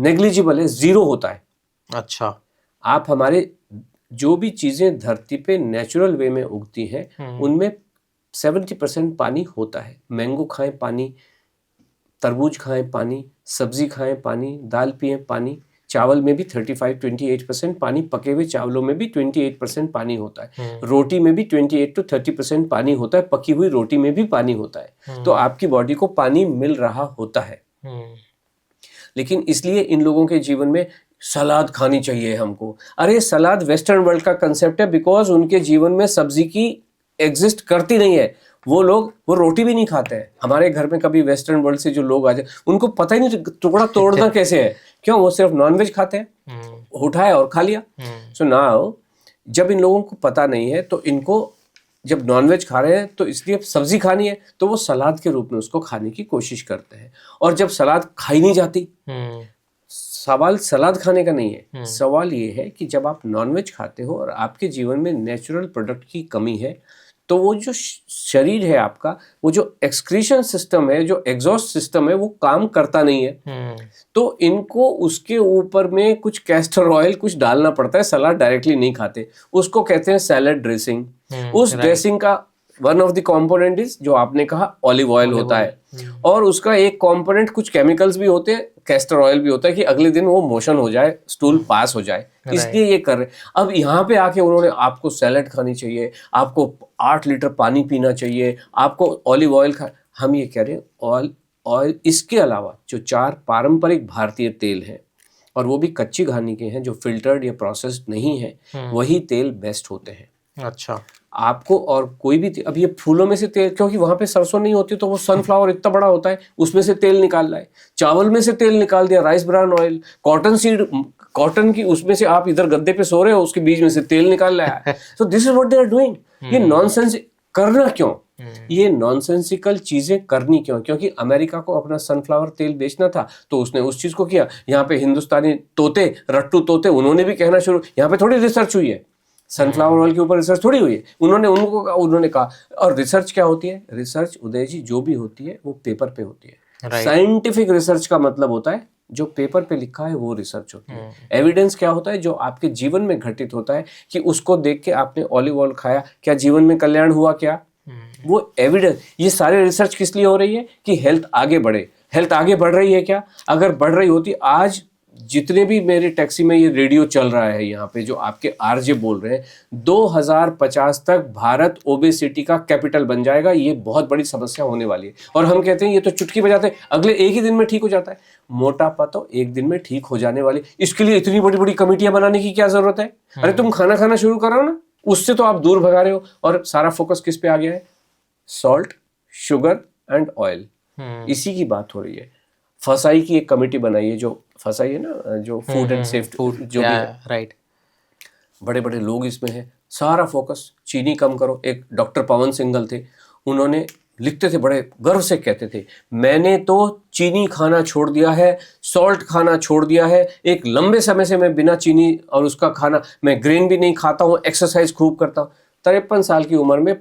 नेग्लिजिबल है, 0 होता है। अच्छा। आप हमारे जो भी चीजें धरती पे नेचुरल वे में उगती हैं उनमें 70% पानी होता है। मैंगो खाएं पानी, तरबूज खाएं पानी, सब्जी खाएं पानी, दाल पिएं पानी। चावल में भी 35-28% पानी, पके हुए चावलों में भी 28% पानी होता है। रोटी में भी 28 to 30% पानी होता है, पकी हुई रोटी में भी पानी होता है। तो आपकी बॉडी को पानी मिल रहा होता है। लेकिन इसलिए इन लोगों के जीवन में सलाद खानी चाहिए हमको। अरे सलाद वेस्टर्न वर्ल्ड का कंसेप्ट है, बिकॉज उनके जीवन में सब्जी की एग्जिस्ट करती नहीं है। वो लोग वो रोटी भी नहीं खाते हैं। हमारे घर में कभी वेस्टर्न वर्ल्ड से जो लोग आ जाए उनको पता ही नहीं टुकड़ा तोड़ना कैसे है। क्यों? वो सिर्फ नॉनवेज खाते हैं, उठाया और खा लिया। सो नाउ जब इन लोगों को पता नहीं है तो इनको जब नॉनवेज खा रहे हैं तो इसलिए सब्जी खानी है तो वो सलाद के रूप में उसको खाने की कोशिश करते हैं। और जब सलाद खाई नहीं जाती, सवाल सलाद खाने का नहीं है, सवाल ये है कि जब आप नॉनवेज खाते हो और आपके जीवन में नेचुरल प्रोडक्ट की कमी है तो वो जो शरीर है आपका, वो जो एक्सक्रीशन सिस्टम है, जो एग्जॉस्ट सिस्टम है, वो काम करता नहीं है। तो इनको उसके ऊपर में कुछ कैस्टर ऑयल कुछ डालना पड़ता है। सलाद डायरेक्टली नहीं खाते, उसको कहते हैं सैलड ड्रेसिंग। उस ड्रेसिंग का one of the component is जो आपने कहा ऑलिव ऑयल होता है, और उसका एक कंपोनेंट कुछ केमिकल्स भी होते हैं, कैस्टर ऑयल भी होता है कि अगले दिन वो मोशन हो जाए, स्टूल पास हो जाए, इसलिए ये कर रहे। अब यहाँ पे आके उन्होंने आपको सैलड खानी चाहिए, आपको 8 लीटर पानी पीना चाहिए, आपको ऑलिव ऑयल हम ये कह रहे हैं ऑयल इसके अलावा जो 4 पारंपरिक भारतीय तेल हैं और वो भी कच्ची घानी के हैं, जो फिल्टर्ड या प्रोसेस्ड नहीं है, वही तेल बेस्ट होते हैं। अच्छा। आपको और कोई भी अब ये फूलों में से तेल, क्योंकि वहां पे सरसों नहीं होती तो वो सनफ्लावर इतना बड़ा होता है, उसमें से तेल निकाल रहा है। चावल में से तेल निकाल दिया, rice bran oil, cotton seed, cotton की उसमें से आप इधर गद्दे पे सो रहे हो, उसके बीच में से तेल निकाल रहा है। So this is what they are doing. ये नॉनसेंस करना क्यों? ये नॉनसेंसिकल चीजें करनी क्यों? क्योंकि अमेरिका को अपना सनफ्लावर तेल बेचना था तो उसने उस चीज को किया। यहाँ पे हिंदुस्तानी तोते, रट्टू तोते, उन्होंने भी कहना शुरू। यहाँ पे थोड़ी रिसर्च हुई है, सनफ्लावर ऑयल के ऊपर रिसर्च थोड़ी हुई है। उन्होंने कहा। और रिसर्च क्या होती है? रिसर्च उदय जी जो भी होती है वो पेपर पे होती है। साइंटिफिक रिसर्च का मतलब होता है जो पेपर पे लिखा है वो रिसर्च होती है। एविडेंस क्या होता है? जो आपके जीवन में घटित होता है कि उसको देख के आपने ऑलिव ऑयल खाया, क्या जीवन में कल्याण हुआ? क्या वो एविडेंस। ये सारे रिसर्च किस लिए हो रही है? कि हेल्थ आगे बढ़े। हेल्थ आगे बढ़ रही है क्या? अगर बढ़ रही होती, आज जितने भी मेरे टैक्सी में ये रेडियो चल रहा है यहाँ पे जो आपके आरजे बोल रहे हैं, 2050 तक भारत ओबेसिटी का कैपिटल बन जाएगा। ये बहुत बड़ी समस्या होने वाली है। और हम कहते हैं ये तो चुटकी बजाते हैं, अगले एक ही दिन में ठीक हो जाता है। मोटापा तो एक दिन में ठीक हो जाने वाली, इसके लिए इतनी बड़ी बड़ी कमेटियां बनाने की क्या जरूरत है? अरे तुम खाना खाना शुरू करो ना, उससे तो आप दूर भगा रहे हो। और सारा फोकस किस पे आ गया है? सॉल्ट, शुगर एंड ऑयल, इसी की बात हो रही है। फसाई की एक कमेटी बनाई है, जो फसाई है ना, जो फूड एंड सेफ्टी जो भी है, राइट, बड़े बड़े लोग इसमें हैं। सारा फोकस चीनी कम करो। एक डॉक्टर पवन सिंघल थे, उन्होंने लिखते थे, बड़े गर्व से कहते थे, मैंने तो चीनी खाना छोड़ दिया है, सॉल्ट खाना छोड़ दिया है। एक लंबे समय से मैं बिना चीनी और उसका खाना, मैं ग्रेन भी नहीं खाता हूँ, एक्सरसाइज खूब करता हूँ। 53 साल की उम्र में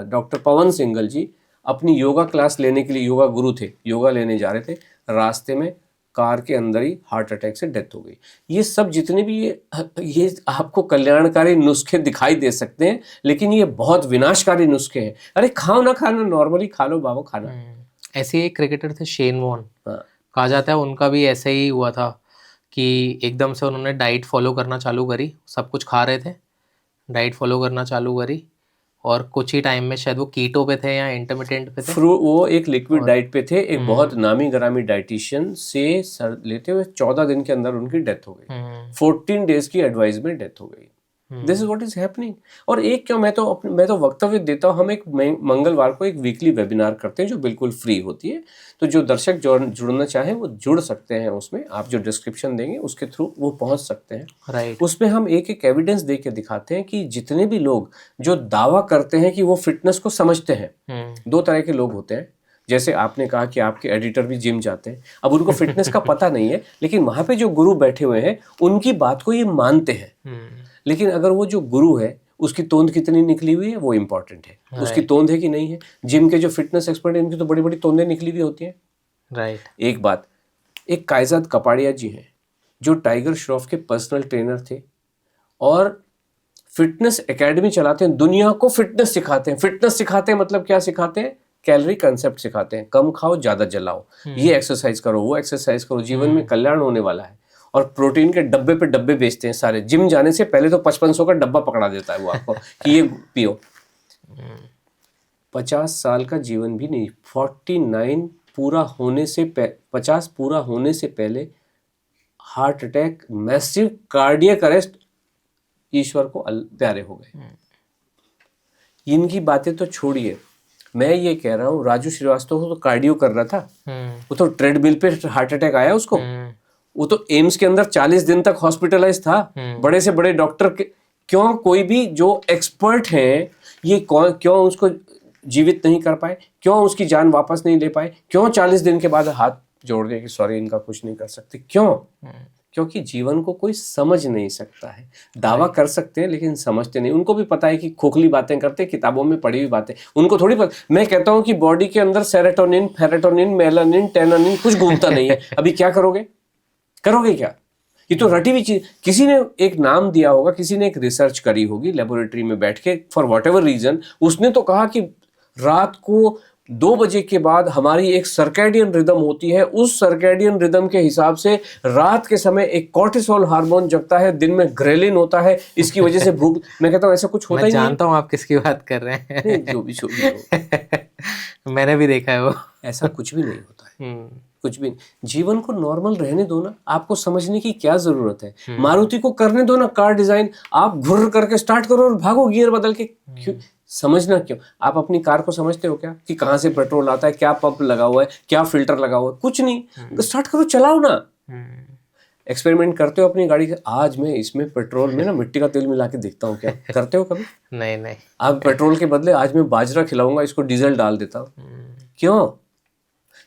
डॉक्टर पवन सिंघल जी अपनी योगा क्लास लेने के लिए, योगा गुरु थे, योगा लेने जा रहे थे, रास्ते में कार के अंदर ही हार्ट अटैक से डेथ हो गई। ये सब जितने भी ये आपको कल्याणकारी नुस्खे दिखाई दे सकते हैं, लेकिन ये बहुत विनाशकारी नुस्खे हैं। अरे खाओ ना खाना, नॉर्मली खा लो बाबू खाना। ऐसे एक क्रिकेटर थे शेन वॉर्न, कहा जाता है उनका भी ऐसे ही हुआ था कि एकदम से उन्होंने डाइट फॉलो करना चालू करी। सब कुछ खा रहे थे, डाइट फॉलो करना चालू करी, और कुछ ही टाइम में शायद वो कीटो पे थे या इंटरमिटेंट पे थे। वो एक लिक्विड डाइट पे थे। एक बहुत नामी ग्रामी डाइटिशियन से लेते हुए 14 दिन के अंदर उनकी डेथ हो गई। 14 डेज की एडवाइस में डेथ हो गई। This is what is happening. और एक क्यों, मैं तो वक्तव्य देता हूँ, हम एक मंगलवार को एक वीकली वेबिनार करते हैं जो बिल्कुल फ्री होती है, तो जो दर्शक जुड़ना चाहें वो जुड़ सकते हैं उसमें, आप जो डिस्क्रिप्शन देंगे उसके थ्रू वो पहुंच सकते हैं। राइट। उसमें हम एक एक एविडेंस दे के दिखाते हैं कि जितने भी लोग जो दावा करते हैं कि वो फिटनेस को समझते हैं, दो तरह के लोग होते हैं। जैसे आपने कहा कि आपके एडिटर भी जिम जाते हैं, अब उनको फिटनेस का पता नहीं है, लेकिन वहां पे जो गुरु बैठे हुए हैं उनकी बात को ये मानते हैं। लेकिन अगर वो जो गुरु है उसकी तोंद कितनी निकली हुई है वो इम्पोर्टेंट है, उसकी तोंद है कि नहीं है। जिम के जो फिटनेस एक्सपर्ट है इनकी तो बड़ी बड़ी तोंदें निकली हुई होती हैं। राइट। एक बात, एक कायजाद कपाड़िया जी हैं जो टाइगर श्रॉफ के पर्सनल ट्रेनर थे और फिटनेस एकेडमी चलाते हैं, दुनिया को फिटनेस सिखाते हैं। फिटनेस सिखाते हैं मतलब क्या सिखाते हैं? कैलोरी कंसेप्ट सिखाते हैं, कम खाओ ज्यादा जलाओ, ये एक्सरसाइज करो वो एक्सरसाइज करो, जीवन में कल्याण होने वाला है। और प्रोटीन के डब्बे पे डब्बे बेचते हैं सारे। जिम जाने से पहले तो 5500 का डब्बा पकड़ा देता है वो आपको कि ये पियो। 50 साल का जीवन भी नहीं, 49 पूरा होने से 50 पूरा होने से पहले heart attack, massive cardiac arrest, ईश्वर को प्यारे हो गए। इनकी बातें तो छोड़िए, मैं ये कह रहा हूँ राजू श्रीवास्तव को तो कार्डियो कर रहा था, वो तो ट्रेडमिल पे हार्ट अटैक आया उसको, वो तो एम्स के अंदर 40 दिन तक हॉस्पिटलाइज था, बड़े से बड़े डॉक्टर के। क्यों कोई भी जो एक्सपर्ट हैं ये क्यों उसको जीवित नहीं कर पाए, क्यों उसकी जान वापस नहीं ले पाए, क्यों 40 दिन के बाद हाथ जोड़ दिया कि सॉरी इनका कुछ नहीं कर सकते? क्यों? क्योंकि जीवन को कोई समझ नहीं सकता है। दावा कर सकते हैं लेकिन समझते नहीं। उनको भी पता है कि खोखली बातें करते हैं, किताबों में पढ़ी हुई बातें, उनको थोड़ी पता। मैं कहता हूं कि बॉडी के अंदर सेरोटोनिन, फेरेटोनिन, मेलानिन, टेनोनिन कुछ घूमता नहीं है। अभी क्या करोगे क्या? ये तो रटी हुई चीज। किसी ने एक नाम दिया होगा, किसी ने एक रिसर्च करी होगी लेबोरेटरी में बैठ के, फॉर वॉट एवर रीजन, उसने तो कहा कि रात को 2 बजे के बाद हमारी एक सर्कैडियन रिदम होती है, उस सर्कैडियन रिदम के हिसाब से रात के समय एक कॉर्टिसोल हार्मोन जगता है, दिन में ग्रेलिन होता है, इसकी वजह से भूख। मैं कहता हूँ ऐसा कुछ होता ही नहीं। मैं जानता हूँ आप किसकी बात कर रहे हैं। जो भी हो। मैंने भी देखा है वो। ऐसा कुछ भी नहीं होता है, कुछ भी। जीवन को नॉर्मल रहने दो ना, आपको समझने की क्या जरूरत है? मारुति को करने दो ना कार डिजाइन, आप घुर्र करके स्टार्ट करो और भागो गियर बदल के। क्यों समझना? क्यों? आप अपनी कार को समझते हो क्या कि कहाँ से पेट्रोल आता है, क्या पंप लगा हुआ है, क्या फिल्टर लगा हुआ है? कुछ नहीं। स्टार्ट करो, चलाओ ना। एक्सपेरिमेंट करते हो अपनी गाड़ी के? आज मैं इसमें पेट्रोल में ना मिट्टी का तेल मिला के देखता हूँ, क्या करते हो कभी? नहीं। आप पेट्रोल के बदले आज मैं बाजरा खिलाऊंगा, इसको डीजल डाल देता हूँ। क्यों?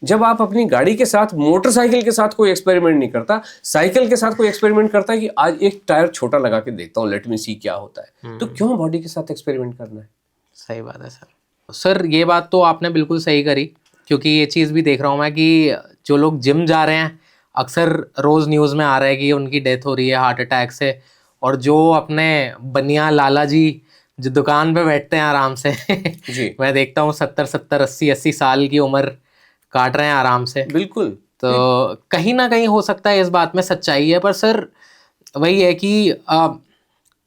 जब आप अपनी गाड़ी के साथ, मोटरसाइकिल के साथ कोई एक्सपेरिमेंट नहीं करता, साइकिल के साथ कोई एक्सपेरिमेंट करता है कि आज एक टायर छोटा लगा के देखता हूँ, लेट मी सी क्या होता है, तो क्यों बॉडी के साथ एक्सपेरिमेंट करना है? सही बात है सर। ये बात तो आपने बिल्कुल सही करी, क्योंकि ये चीज़ भी देख रहा हूँ मैं कि जो लोग जिम जा रहे हैं, अक्सर रोज़ न्यूज़ में आ रहा है कि उनकी डेथ हो रही है हार्ट अटैक से। और जो अपने बनिया लाला जी जो दुकान पे बैठते हैं आराम से जी। मैं देखता हूँ 70, 80 साल की उम्र काट रहे हैं आराम से। बिल्कुल। तो कहीं ना कहीं हो सकता है इस बात में सच्चाई है, पर सर वही है कि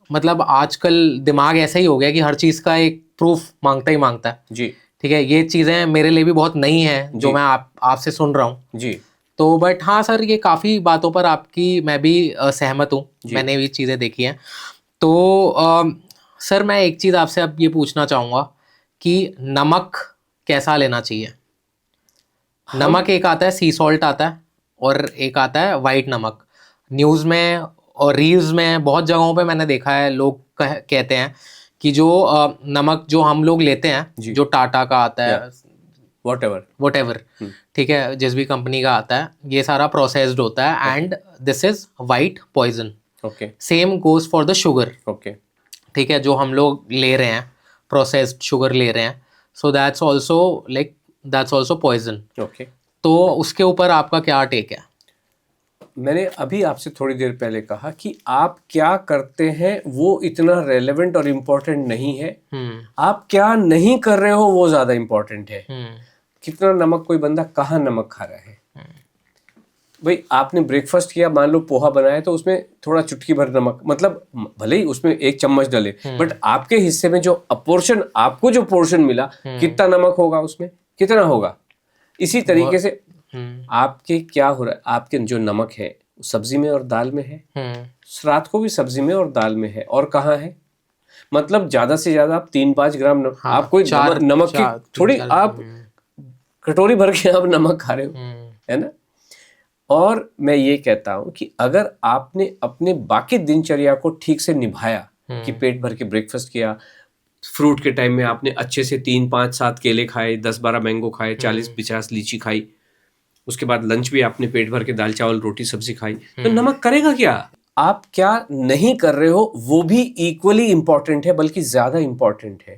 मतलब आजकल दिमाग ऐसा ही हो गया कि हर चीज़ का एक प्रूफ मांगता ही मांगता है। जी। ठीक है, ये चीज़ें मेरे लिए भी बहुत नई हैं जो मैं आपसे सुन रहा हूँ जी। तो बट हाँ सर, ये काफ़ी बातों पर आपकी मैं भी सहमत हूँ, मैंने भी चीज़ें देखी हैं। तो सर मैं एक चीज़ आपसे अब ये पूछना चाहूँगा कि नमक कैसा लेना चाहिए? नमक एक आता है सी सॉल्ट आता है और एक आता है वाइट नमक। न्यूज़ में और रील्स में बहुत जगहों पे मैंने देखा है, लोग कहते हैं कि जो नमक जो हम लोग लेते हैं, जो टाटा का आता है, whatever, ठीक है, जिस भी कंपनी का आता है, ये सारा प्रोसेस्ड होता है and this is white poison. Same goes for the sugar. ठीक है, जो हम लोग ले रहे हैं प्रोसेस्ड शुगर ले रहे हैं, सो दैट्स ऑल्सो पॉइजन। तो उसके ऊपर आपका क्या टेक है? मैंने अभी आपसे थोड़ी देर पहले कहा कि आप क्या करते हैं वो इतना रेलेवेंट और इम्पोर्टेंट नहीं है, आप क्या नहीं कर रहे हो वो ज्यादा इम्पोर्टेंट है। कितना नमक कोई बंदा कहाँ नमक खा रहा है? भाई आपने ब्रेकफास्ट किया, मान लो पोहा बनाया, तो उसमें थोड़ा चुटकी भर नमक, मतलब भले ही उसमें 1 चम्मच डले, बट आपके हिस्से में जो अपोर्शन, आपको जो पोर्शन मिला, कितना नमक होगा उसमें, कितना होगा? इसी तरीके से आपके क्या हो रहा है, आपके जो नमक है सब्जी में और दाल में है, रात को भी सब्जी में और दाल में है, और कहाँ है? मतलब ज्यादा से ज्यादा आप 3-5 ग्राम हाँ, आप कोई नमक की थोड़ी आप कटोरी भर के आप नमक खा रहे हो, है ना। और मैं ये कहता हूं कि अगर आपने अपने बाकी दिनचर्या को ठीक से निभाया, कि पेट भर के ब्रेकफास्ट किया, फ्रूट के टाइम में आपने अच्छे से 3-5-7 केले खाए, 10-12 मैंगो खाए, 40-50 लीची खाई, उसके बाद लंच भी आपने पेट भर के दाल चावल रोटी सब्जी खाई, तो नमक करेगा क्या? आप क्या नहीं कर रहे हो वो भी इक्वली इंपॉर्टेंट है, बल्कि ज्यादा इंपॉर्टेंट है।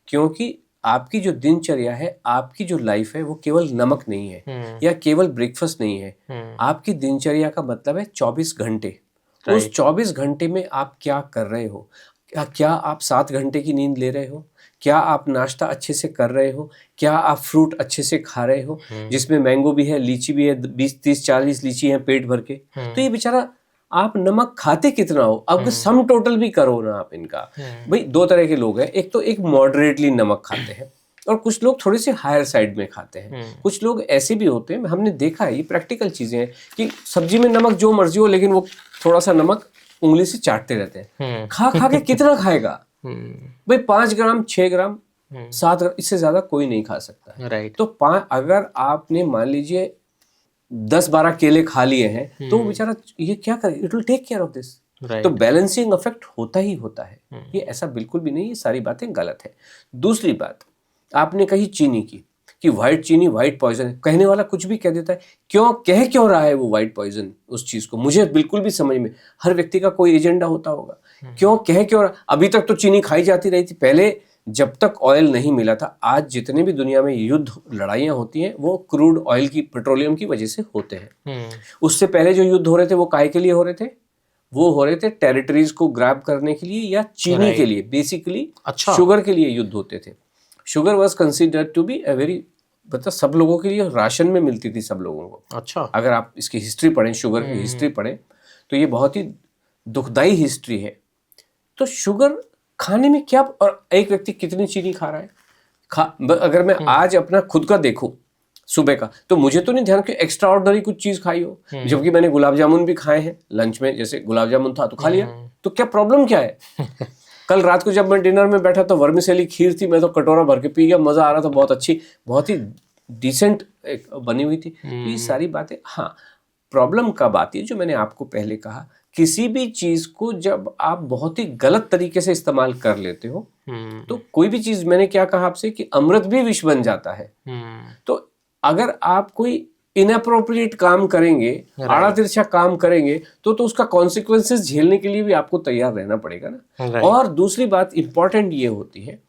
क्योंकि आपकी जो दिनचर्या है, आपकी जो लाइफ है, वो केवल नमक नहीं है या केवल ब्रेकफास्ट नहीं है। आपकी दिनचर्या का मतलब है 24 घंटे। उस 24 घंटे में आप क्या कर रहे हो? क्या आप 7 घंटे की नींद ले रहे हो? क्या आप नाश्ता अच्छे से कर रहे हो? क्या आप फ्रूट अच्छे से खा रहे हो, जिसमें मैंगो भी है, लीची भी है, 20-30-40 लीची है पेट भर के? तो ये बेचारा आप नमक खाते कितना हो, अब सम टोटल भी करो ना आप इनका। भाई 2 तरह के लोग हैं, एक तो एक मॉडरेटली नमक खाते हैं, और कुछ लोग थोड़े से हायर साइड में खाते हैं। कुछ लोग ऐसे भी होते हैं, हमने देखा है, ये प्रैक्टिकल चीजें हैं, कि सब्जी में नमक जो मर्जी हो, लेकिन वो थोड़ा सा नमक उंगली से चाटते रहते हैं। खा खा के कितना खाएगा भाई? 5 ग्राम, 6 ग्राम, 7 ग्राम, इससे ज्यादा कोई नहीं खा सकता। राइट। तो अगर आपने मान लीजिए 10-12 केले खा लिए हैं, तो बेचारा ये क्या करे? It will take care of this. तो बैलेंसिंग इफेक्ट होता ही होता है, ये ऐसा बिल्कुल भी नहीं, ये सारी बातें गलत है। दूसरी बात, आपने कही चीनी की, कि व्हाइट चीनी व्हाइट पॉइजन है। कहने वाला कुछ भी कह देता है, क्यों रहा है वो व्हाइट पॉइजन उस चीज को? मुझे बिल्कुल भी समझ में, हर व्यक्ति का कोई एजेंडा होता होगा, क्यों रहा? अभी तक तो चीनी खाई जाती रही थी, पहले जब तक ऑयल नहीं मिला था। आज जितने भी दुनिया में युद्ध लड़ाइयां होती हैं, वो क्रूड ऑयल की, पेट्रोलियम की वजह से होते हैं। उससे पहले जो युद्ध हो रहे थे, वो काहे के लिए हो रहे थे? वो हो रहे थे टेरिटरीज को ग्रैब करने के लिए, या चीनी के लिए, बेसिकली शुगर के लिए युद्ध होते थे। Sugar was considered to be a very, मतलब सब लोगों के लिए राशन में मिलती थी, सब लोगों को। अच्छा। अगर आप इसकी हिस्ट्री पढ़ें, शुगर की हिस्ट्री पढ़ें, तो ये बहुत ही दुखदाई हिस्ट्री है। तो शुगर खाने में क्या, और एक व्यक्ति कितनी चीनी खा रहा है? अगर मैं आज अपना खुद का देखूं सुबह का, तो मुझे तो नहीं ध्यान कि एक्स्ट्रा ऑर्डिनरी कुछ चीज खाई हो, जबकि मैंने गुलाब जामुन भी खाए हैं लंच में, जैसे गुलाब जामुन था तो खा लिया, तो क्या प्रॉब्लम क्या है? कल रात को जब मैं डिनर में बैठा तो वर्मिसेली खीर थी, मैं तो कटोरा भर के पी गया, मजा आ रहा था, बहुत अच्छी, बहुत ही डिसेंट बनी हुई थी। तो ये सारी बातें, हाँ, प्रॉब्लम कब आती है? जो मैंने आपको पहले कहा, किसी भी चीज को जब आप बहुत ही गलत तरीके से इस्तेमाल कर लेते हो, तो कोई भी चीज, मैंने क्या कहा आपसे कि अमृत भी विष बन जाता है। तो अगर आप कोई इनअप्रोप्रिएट काम करेंगे, आड़ा तिरछा काम करेंगे, तो उसका कॉन्सिक्वेंसेस झेलने के लिए भी आपको तैयार रहना पड़ेगा ना। और दूसरी बात इंपॉर्टेंट ये होती है,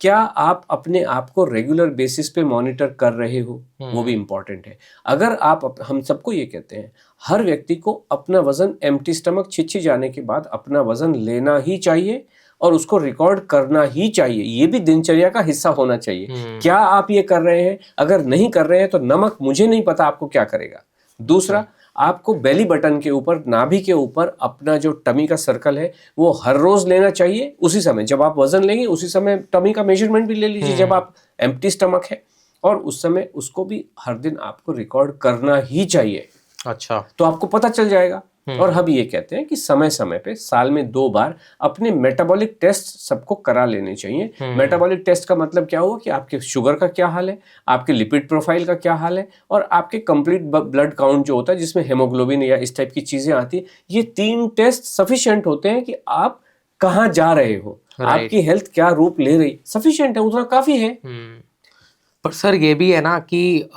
क्या आप अपने आप को रेगुलर बेसिस पे मॉनिटर कर रहे हो, वो भी इंपॉर्टेंट है। अगर आप, हम सबको ये कहते हैं, हर व्यक्ति को अपना वजन एम्प्टी स्टमक, छिछी जाने के बाद अपना वजन लेना ही चाहिए और उसको रिकॉर्ड करना ही चाहिए। ये भी दिनचर्या का हिस्सा होना चाहिए। क्या आप ये कर रहे हैं? अगर नहीं कर रहे हैं तो नमक, मुझे नहीं पता आपको क्या करेगा। दूसरा, आपको बेली बटन के ऊपर, नाभि के ऊपर अपना जो टमी का सर्कल है, वो हर रोज लेना चाहिए। उसी समय जब आप वजन लेंगे, उसी समय टमी का मेजरमेंट भी ले लीजिए जब आप एम्प्टी स्टमक है, और उस समय उसको भी हर दिन आपको रिकॉर्ड करना ही चाहिए। अच्छा। तो आपको पता चल जाएगा। और हम ये कहते हैं कि समय समय पे, साल में 2 बार अपने मेटाबॉलिक टेस्ट सबको करा लेने चाहिए। मेटाबॉलिक टेस्ट का मतलब क्या हुआ कि आपके शुगर का क्या हाल है, आपके लिपिड प्रोफाइल का क्या हाल है, और आपके कंप्लीट ब्लड काउंट जो होता है, जिसमें हेमोग्लोबिन या इस टाइप की चीजें आती है। ये 3 टेस्ट सफिशिएंट होते हैं कि आप कहाँ जा रहे हो, आपकी हेल्थ क्या रूप ले रही, सफिशिएंट है, उतना काफी है। पर सर ये भी है ना कि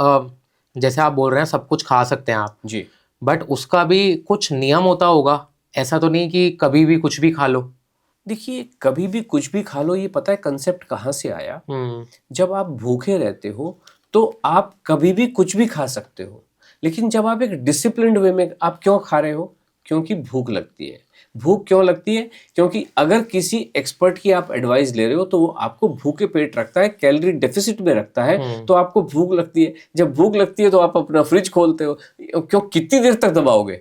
जैसे आप बोल रहे हैं सब कुछ खा सकते हैं आप जी, बट उसका भी कुछ नियम होता होगा। ऐसा तो नहीं कि कभी भी कुछ भी खा लो। देखिए, कभी भी कुछ भी खा लो, ये पता है कंसेप्ट कहाँ से आया? जब आप भूखे रहते हो तो आप कभी भी कुछ भी खा सकते हो, लेकिन जब आप एक डिसिप्लिन्ड वे में, आप क्यों खा रहे हो? क्योंकि भूख लगती है। भूख क्यों लगती है? क्योंकि अगर किसी एक्सपर्ट की आप एडवाइस ले रहे हो तो वो आपको भूखे पेट रखता है, कैलोरी डेफिसिट में रखता है, तो आपको भूख लगती है। जब भूख लगती है तो आप अपना फ्रिज खोलते हो। क्यों? कितनी देर तक दबाओगे?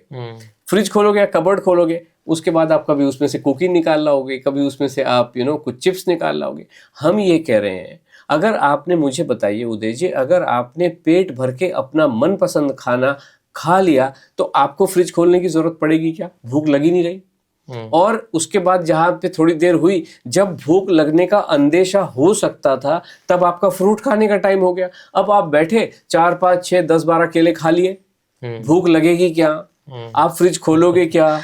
फ्रिज खोलोगे या कबर्ड खोलोगे, उसके बाद आप कभी उसमें से कुकी निकाल लाओगे, कभी उसमें से आप कुछ चिप्स निकाल लाओगे। हम ये कह रहे हैं, अगर आपने, मुझे बताइए उदय जी, अगर आपने पेट भर के अपना मनपसंद खाना खा लिया तो आपको फ्रिज खोलने की जरूरत पड़ेगी क्या? भूख लगी नहीं रही। और उसके बाद जहां पे थोड़ी देर हुई, जब भूख लगने का अंदेशा हो सकता था, तब आपका फ्रूट खाने का टाइम हो गया। अब आप बैठे 4, 5, 6, 10, 12 केले खा लिए, भूख लगेगी क्या? आप फ्रिज खोलोगे क्या?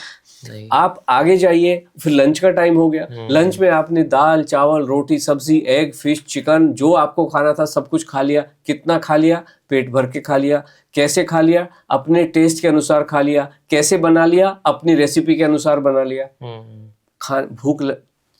आप आगे जाइए, फिर लंच का टाइम हो गया। लंच में आपने दाल, चावल, रोटी, सब्जी, एग, फिश, चिकन, जो आपको खाना था सब कुछ खा लिया। कितना खा लिया? पेट भर के खा लिया। कैसे खा लिया? अपने टेस्ट के अनुसार खा लिया। कैसे बना लिया? अपनी रेसिपी के अनुसार बना लिया।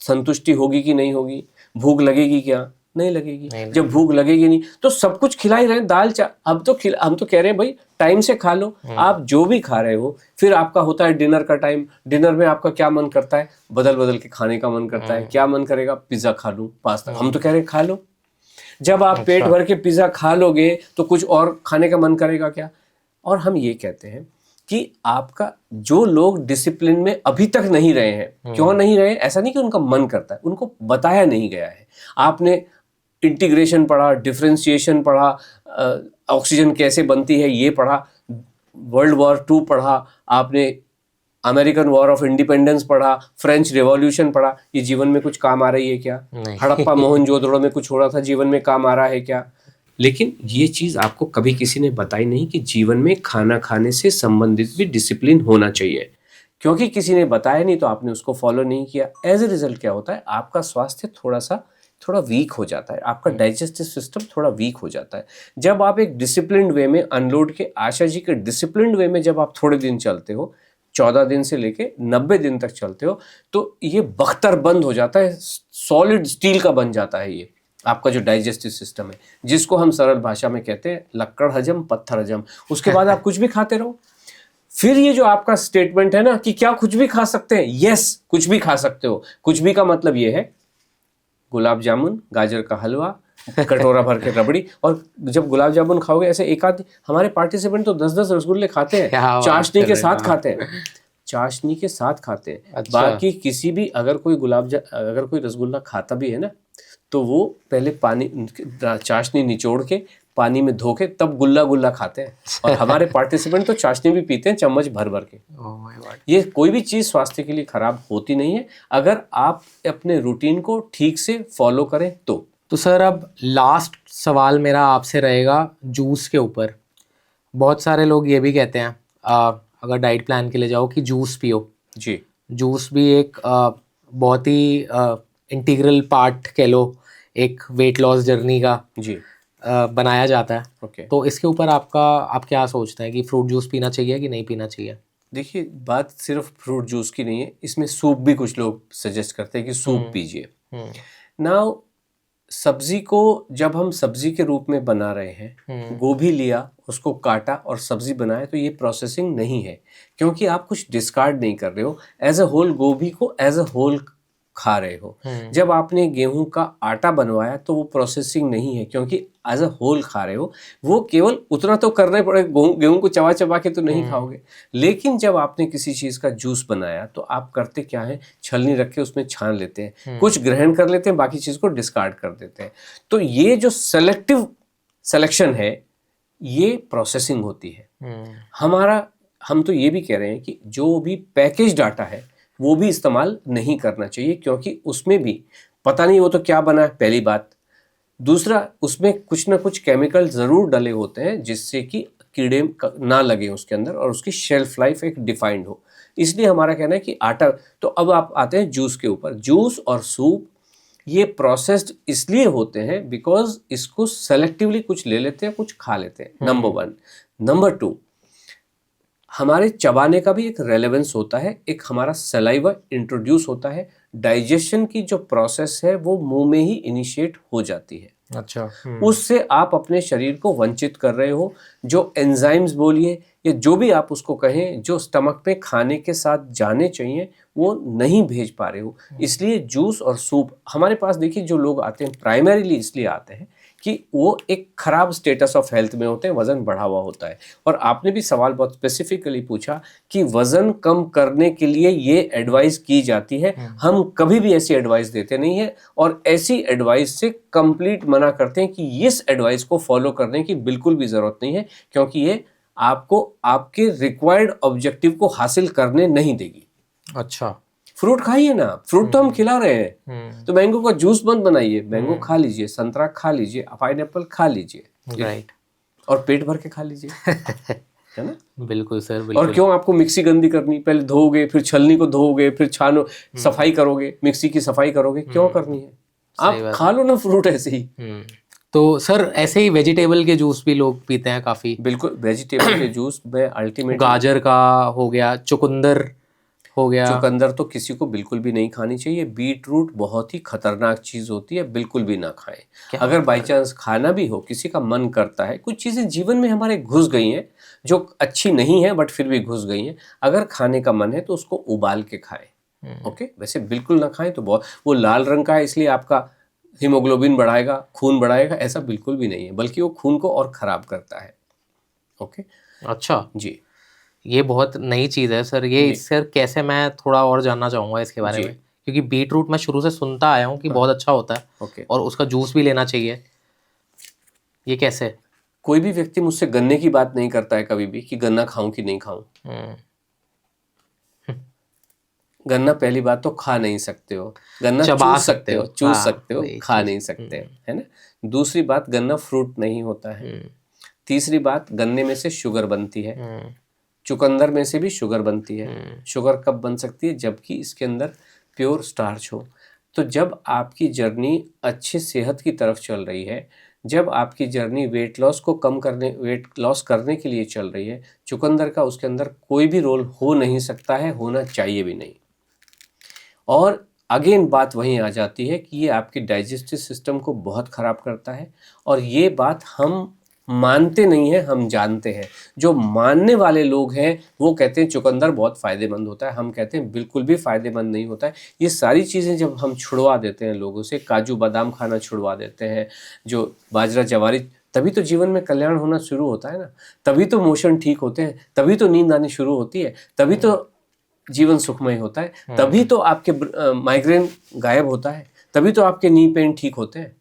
संतुष्टि होगी कि नहीं होगी? भूख लगेगी क्या? नहीं लगेगी। जब भूख लगेगी नहीं तो सब कुछ खिला ही रहे हैं, दाल हम तो कह रहे हैं भाई टाइम से खा लो। आप जो भी खा रहे हो, फिर आपका होता है डिनर का टाइम। डिनर में आपका क्या मन करता है? बदल बदल के खाने का मन करता है। क्या मन करेगा? पिज्जा खा लूं, पास्ता। हम तो कह रहे हैं खा लो। जब आप पेट भर के पिज्जा खा लोगे तो कुछ और खाने का मन करेगा क्या? और हम ये कहते हैं कि आपका जो लोग डिसिप्लिन में अभी तक नहीं रहे हैं, क्यों नहीं रहे? ऐसा नहीं कि उनका मन करता है, उनको बताया नहीं गया है। आपने इंटीग्रेशन पढ़ा, डिफरेंशिएशन पढ़ा, ऑक्सीजन कैसे बनती है ये पढ़ा, वर्ल्ड वॉर 2 पढ़ा, आपने अमेरिकन वॉर ऑफ इंडिपेंडेंस पढ़ा, फ्रेंच रेवोल्यूशन पढ़ा। ये जीवन में कुछ काम आ रही है क्या? हड़प्पा मोहनजोदड़ो में कुछ हो रहा था, जीवन में काम आ रहा है क्या? लेकिन ये चीज आपको कभी किसी ने बताई नहीं कि जीवन में खाना खाने से संबंधित भी डिसिप्लिन होना चाहिए। क्योंकि किसी ने बताया नहीं तो आपने उसको फॉलो नहीं किया। एज ए रिजल्ट क्या होता है? आपका स्वास्थ्य थोड़ा वीक हो जाता है, आपका डाइजेस्टिव सिस्टम थोड़ा वीक हो जाता है। जब आप एक डिसिप्लिन्ड वे में, अनलोड के आशा जी के डिसिप्लिन्ड वे में जब आप थोड़े दिन चलते हो, 14 दिन से लेके 90 दिन तक चलते हो, तो ये बख्तर बंद हो जाता है, सॉलिड स्टील का बन जाता है ये आपका जो डाइजेस्टिव सिस्टम है, जिसको हम सरल भाषा में कहते हैं लक्कड़ हजम, पत्थर हजम। उसके बाद आप कुछ भी खाते रहो। फिर ये जो आपका स्टेटमेंट है ना कि क्या कुछ भी खा सकते हैं? यस, कुछ भी खा सकते हो। कुछ भी का मतलब ये है गुलाब जामुन, गाजर का हलवा, कटोरा भर के रबड़ी। और जब गुलाब जामुन खाओगे, ऐसे एक आध हमारे पार्टिसिपेंट तो 10-10 रसगुल्ले खाते हैं, चाशनी के साथ खाते हैं, चाशनी के साथ खाते हैं। अच्छा। बाकी किसी भी अगर कोई रसगुल्ला खाता भी है ना, तो वो पहले चाशनी निचोड़ के पानी में धो के तब गुल्ला खाते हैं। और हमारे पार्टिसिपेंट तो चाशनी भी पीते हैं चम्मच भर भर के। ये कोई भी चीज़ स्वास्थ्य के लिए खराब होती नहीं है अगर आप अपने रूटीन को ठीक से फॉलो करें तो सर अब लास्ट सवाल मेरा आपसे रहेगा जूस के ऊपर। बहुत सारे लोग ये भी कहते हैं अगर डाइट प्लान के लिए जाओ कि जूस पियो। जी, जूस भी एक बहुत ही इंटीग्रल पार्ट कह लो एक वेट लॉस जर्नी का जी बनाया जाता है। ओके। तो इसके ऊपर आप क्या सोचते हैं कि फ्रूट जूस पीना चाहिए कि नहीं पीना चाहिए? देखिए, बात सिर्फ फ्रूट जूस की नहीं है, इसमें सूप भी कुछ लोग सजेस्ट करते हैं कि सूप पीजिए। नाउ सब्जी को जब हम सब्जी के रूप में बना रहे हैं, गोभी लिया, उसको काटा और सब्जी बनाया, तो ये प्रोसेसिंग नहीं है, क्योंकि आप कुछ डिस्कार्ड नहीं कर रहे हो। एज अ होल गोभी को एज अ होल खा रहे हो। जब आपने गेहूं का आटा बनवाया तो वो प्रोसेसिंग नहीं है, क्योंकि एज अ होल खा रहे हो। वो केवल उतना तो करना ही पड़ेगा, गेहूं को चबा चबा के तो नहीं खाओगे। लेकिन जब आपने किसी चीज का जूस बनाया तो आप करते क्या है, छलनी रख के उसमें छान लेते हैं, कुछ ग्रहण कर लेते हैं, बाकी चीज को डिस्कार्ड कर देते हैं। तो ये जो सेलेक्टिव सिलेक्शन है, ये प्रोसेसिंग होती है। हम तो ये भी कह रहे हैं कि जो भी पैकेज डाटा है वो भी इस्तेमाल नहीं करना चाहिए, क्योंकि उसमें भी पता नहीं वो तो क्या बना है, पहली बात। दूसरा, उसमें कुछ ना कुछ केमिकल जरूर डले होते हैं जिससे कि कीड़े ना लगे उसके अंदर और उसकी शेल्फ लाइफ एक डिफाइंड हो। इसलिए हमारा कहना है कि आटा। तो अब आप आते हैं जूस के ऊपर। जूस और सूप ये प्रोसेस्ड इसलिए होते हैं बिकॉज इसको सेलेक्टिवली कुछ ले लेते हैं, कुछ खा लेते हैं, नंबर 1। नंबर 2, हमारे चबाने का भी एक रेलेवेंस होता है, एक हमारा सलाइवा इंट्रोड्यूस होता है। डाइजेशन की जो प्रोसेस है वो मुंह में ही इनिशिएट हो जाती है। अच्छा। उससे आप अपने शरीर को वंचित कर रहे हो। जो एंजाइम्स बोलिए या जो भी आप उसको कहें, जो स्टमक में खाने के साथ जाने चाहिए वो नहीं भेज पा रहे हो। इसलिए जूस और सूप हमारे पास, देखिए, जो लोग आते हैं प्राइमरीली इसलिए आते हैं कि वो एक खराब स्टेटस ऑफ हेल्थ में होते हैं, वजन बढ़ा हुआ होता है। और आपने भी सवाल बहुत स्पेसिफिकली पूछा कि वजन कम करने के लिए ये एडवाइस की जाती है। हम कभी भी ऐसी एडवाइस देते नहीं है और ऐसी एडवाइस से कंप्लीट मना करते हैं कि इस एडवाइस को फॉलो करने की बिल्कुल भी जरूरत नहीं है, क्योंकि ये आपको आपके रिक्वायर्ड ऑब्जेक्टिव को हासिल करने नहीं देगी। अच्छा। फ्रूट खाइए ना, फ्रूट तो हम खिला रहे हैं, तो मैंगो का जूस मत बनाइए, मैंगो खा लीजिए, संतरा खा लीजिए, पाइनएप्पल खा लीजिए, राइट। और पेट भर के खा लीजिए, है ना। बिल्कुल सर, और बिल्कुल। क्यों आपको मिक्सी गंदी करनी, पहले धोओगे फिर छलनी को धोओगे फिर छानो, सफाई करोगे, मिक्सी की सफाई करोगे, क्यों करनी है? आप खा लो ना फ्रूट ऐसे ही। तो सर ऐसे ही वेजिटेबल के जूस भी लोग पीते हैं काफी। बिल्कुल, वेजिटेबल के जूस में अल्टीमेट, गाजर का हो गया, चुकंदर हो गया। चुकंदर तो किसी को बिल्कुल भी नहीं खानी चाहिए। बीट रूट बहुत ही खतरनाक चीज होती है, बिल्कुल भी ना खाएं। अगर बाई चांस खाना भी हो, किसी का मन करता है, कुछ चीजें जीवन में हमारे घुस गई हैं जो अच्छी नहीं है बट फिर भी घुस गई हैं, अगर खाने का मन है तो उसको उबाल के खाएं। ओके, वैसे बिल्कुल ना खाएं तो बहुत, वो लाल रंग का है इसलिए आपका हीमोग्लोबिन बढ़ाएगा, खून बढ़ाएगा, ऐसा बिल्कुल भी नहीं है, बल्कि वो खून को और खराब करता है। ओके, अच्छा जी, ये बहुत नई चीज़ है सर। ये सर कैसे, मैं थोड़ा और जानना चाहूँगा इसके बारे में, क्योंकि बीट रूट मैं शुरू से सुनता आया हूँ कि बहुत अच्छा होता है। ओके, और उसका जूस भी लेना चाहिए। ये कैसे? कोई भी व्यक्ति मुझसे गन्ने की बात नहीं करता है कभी भी कि गन्ना खाऊं कि नहीं खाऊं। गन्ना पहली बात तो खा नहीं सकते हो, गन्ना चबा चूस सकते हो, चूस हाँ, सकते हो, वही खा चूस। नहीं सकते, है ना। दूसरी बात, गन्ना फ्रूट नहीं होता है। तीसरी बात, गन्ने में से शुगर बनती है, चुकंदर में से भी शुगर बनती है। शुगर कब बन सकती है? जबकि इसके अंदर प्योर स्टार्च हो। तो जब आपकी जर्नी अच्छी सेहत की तरफ चल रही है, जब आपकी जर्नी वेट लॉस करने के लिए चल रही है, चुकंदर का उसके अंदर कोई भी रोल हो नहीं सकता है, होना चाहिए भी नहीं। और अगेन बात वहीं आ जाती है कि ये आपके डाइजेस्टिव सिस्टम को बहुत ख़राब करता है, और ये बात हम मानते नहीं हैं, हम जानते हैं। जो मानने वाले लोग हैं वो कहते हैं चुकंदर बहुत फ़ायदेमंद होता है, हम कहते हैं बिल्कुल भी फ़ायदेमंद नहीं होता है। ये सारी चीज़ें जब हम छुड़वा देते हैं लोगों से, काजू बादाम खाना छुड़वा देते हैं, जो बाजरा जवारी, तभी तो जीवन में कल्याण होना शुरू होता है ना, तभी तो मोशन ठीक होते हैं, तभी तो नींद आनी शुरू होती है, तभी तो जीवन सुखमय होता है, तभी तो आपके माइग्रेन गायब होता है, तभी तो आपके नी पेन ठीक होते हैं।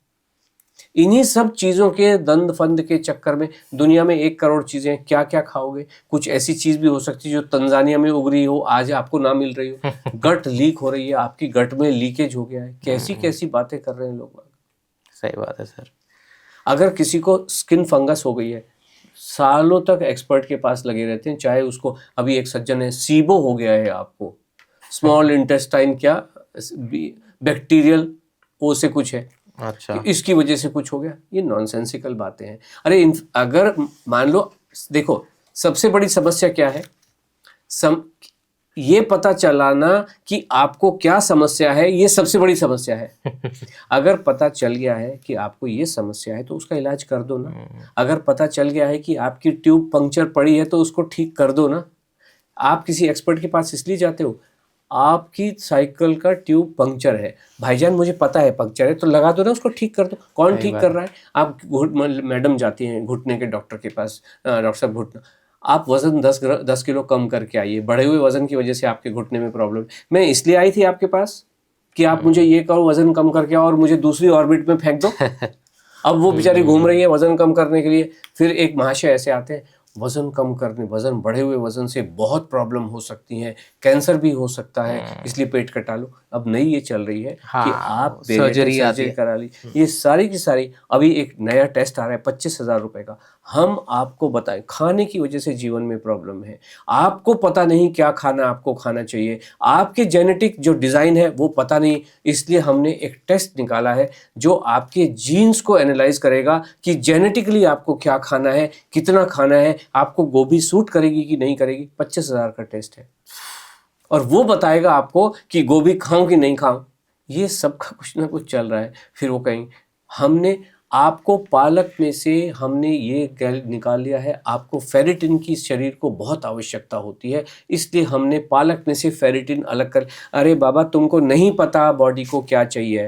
इन्हीं सब चीज़ों के दंड फंद के चक्कर में दुनिया में 1 करोड़ चीज़ें, क्या क्या खाओगे? कुछ ऐसी चीज़ भी हो सकती है जो तंजानिया में उग रही हो, आज आपको ना मिल रही हो। गट लीक हो रही है, आपकी गट में लीकेज हो गया है, कैसी कैसी बातें कर रहे हैं लोग। सही बात है सर। अगर किसी को स्किन फंगस हो गई है, सालों तक एक्सपर्ट के पास लगे रहते हैं, चाहे उसको, अभी एक सज्जन है, सीबो हो गया है, आपको स्मॉल इंटेस्टाइन क्या बैक्टीरियल ओ से कुछ है, अच्छा, इसकी वजह से कुछ हो गया। ये नॉनसेंसिकल बातें हैं। अरे अगर मान लो, देखो सबसे बड़ी समस्या क्या है, ये पता चलाना कि आपको क्या समस्या है, ये सबसे बड़ी समस्या है। अगर पता चल गया है कि आपको ये समस्या है तो उसका इलाज कर दो ना। अगर पता चल गया है कि आपकी ट्यूब पंक्चर पड़ी है तो उसको ठीक कर दो ना। आप किसी एक्सपर्ट के पास इसलिए जाते हो, आपकी साइकिल का ट्यूब पंक्चर है, भाईजान मुझे पता है पंक्चर है, तो लगा दो ना, उसको ठीक कर दो। कौन ठीक कर रहा है? आप मैडम जाती हैं घुटने के डॉक्टर के पास, डॉक्टर साहब घुटना, आप वज़न 10 किलो कम करके आइए, बढ़े हुए वज़न की वजह से आपके घुटने में प्रॉब्लम। मैं इसलिए आई थी आपके पास कि आप मुझे ये कहो वज़न कम करके आओ और मुझे दूसरी ऑर्बिट में फेंक दो। अब वो बेचारी घूम रही है वज़न कम करने के लिए। फिर एक महाशय ऐसे आते हैं, वज़न कम करने, वज़न बढ़े हुए वज़न से बहुत प्रॉब्लम हो सकती है, कैंसर भी हो सकता है, इसलिए पेट कटा लो। अब नई ये चल रही है कि आप सर्जरी करा ली। ये सारी की सारी, अभी एक नया टेस्ट आ रहा है 25,000 रुपए का। हम आपको बताएं, खाने की वजह से जीवन में प्रॉब्लम है, आपको पता नहीं क्या खाना आपको खाना चाहिए, आपके जेनेटिक जो डिज़ाइन है वो पता नहीं, इसलिए हमने एक टेस्ट निकाला है जो आपके जीन्स को एनालाइज करेगा कि जेनेटिकली आपको क्या खाना है, कितना खाना है, आपको गोभी सूट करेगी कि नहीं करेगी। 25,000 का टेस्ट है, और वो बताएगा आपको कि गोभी खाऊं कि नहीं खाऊं। ये सब का कुछ ना कुछ चल रहा है। फिर वो कहेंगे हमने आपको पालक में से हमने ये निकाल लिया है, आपको फेरिटिन की शरीर को बहुत आवश्यकता होती है, इसलिए हमने पालक में से फेरिटिन अलग कर। अरे बाबा, तुमको नहीं पता बॉडी को क्या चाहिए।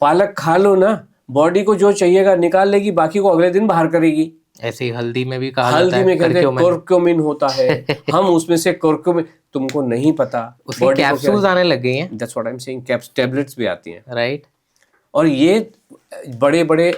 पालक खा लो ना, बॉडी को जो चाहिएगा निकाल लेगी, बाकी को अगले दिन बाहर करेगी। ऐसे ही हल्दी में भी कहा जाता है, हल्दी में कहते हैं कुर्कुमिन होता है, हम उसमें से कुर्कुमिन, तुमको नहीं पता। उसकी कैप्सूल्स आने लग गई हैं। That's what I am saying, tablets भी आती हैं, राइट। और ये बड़े बड़े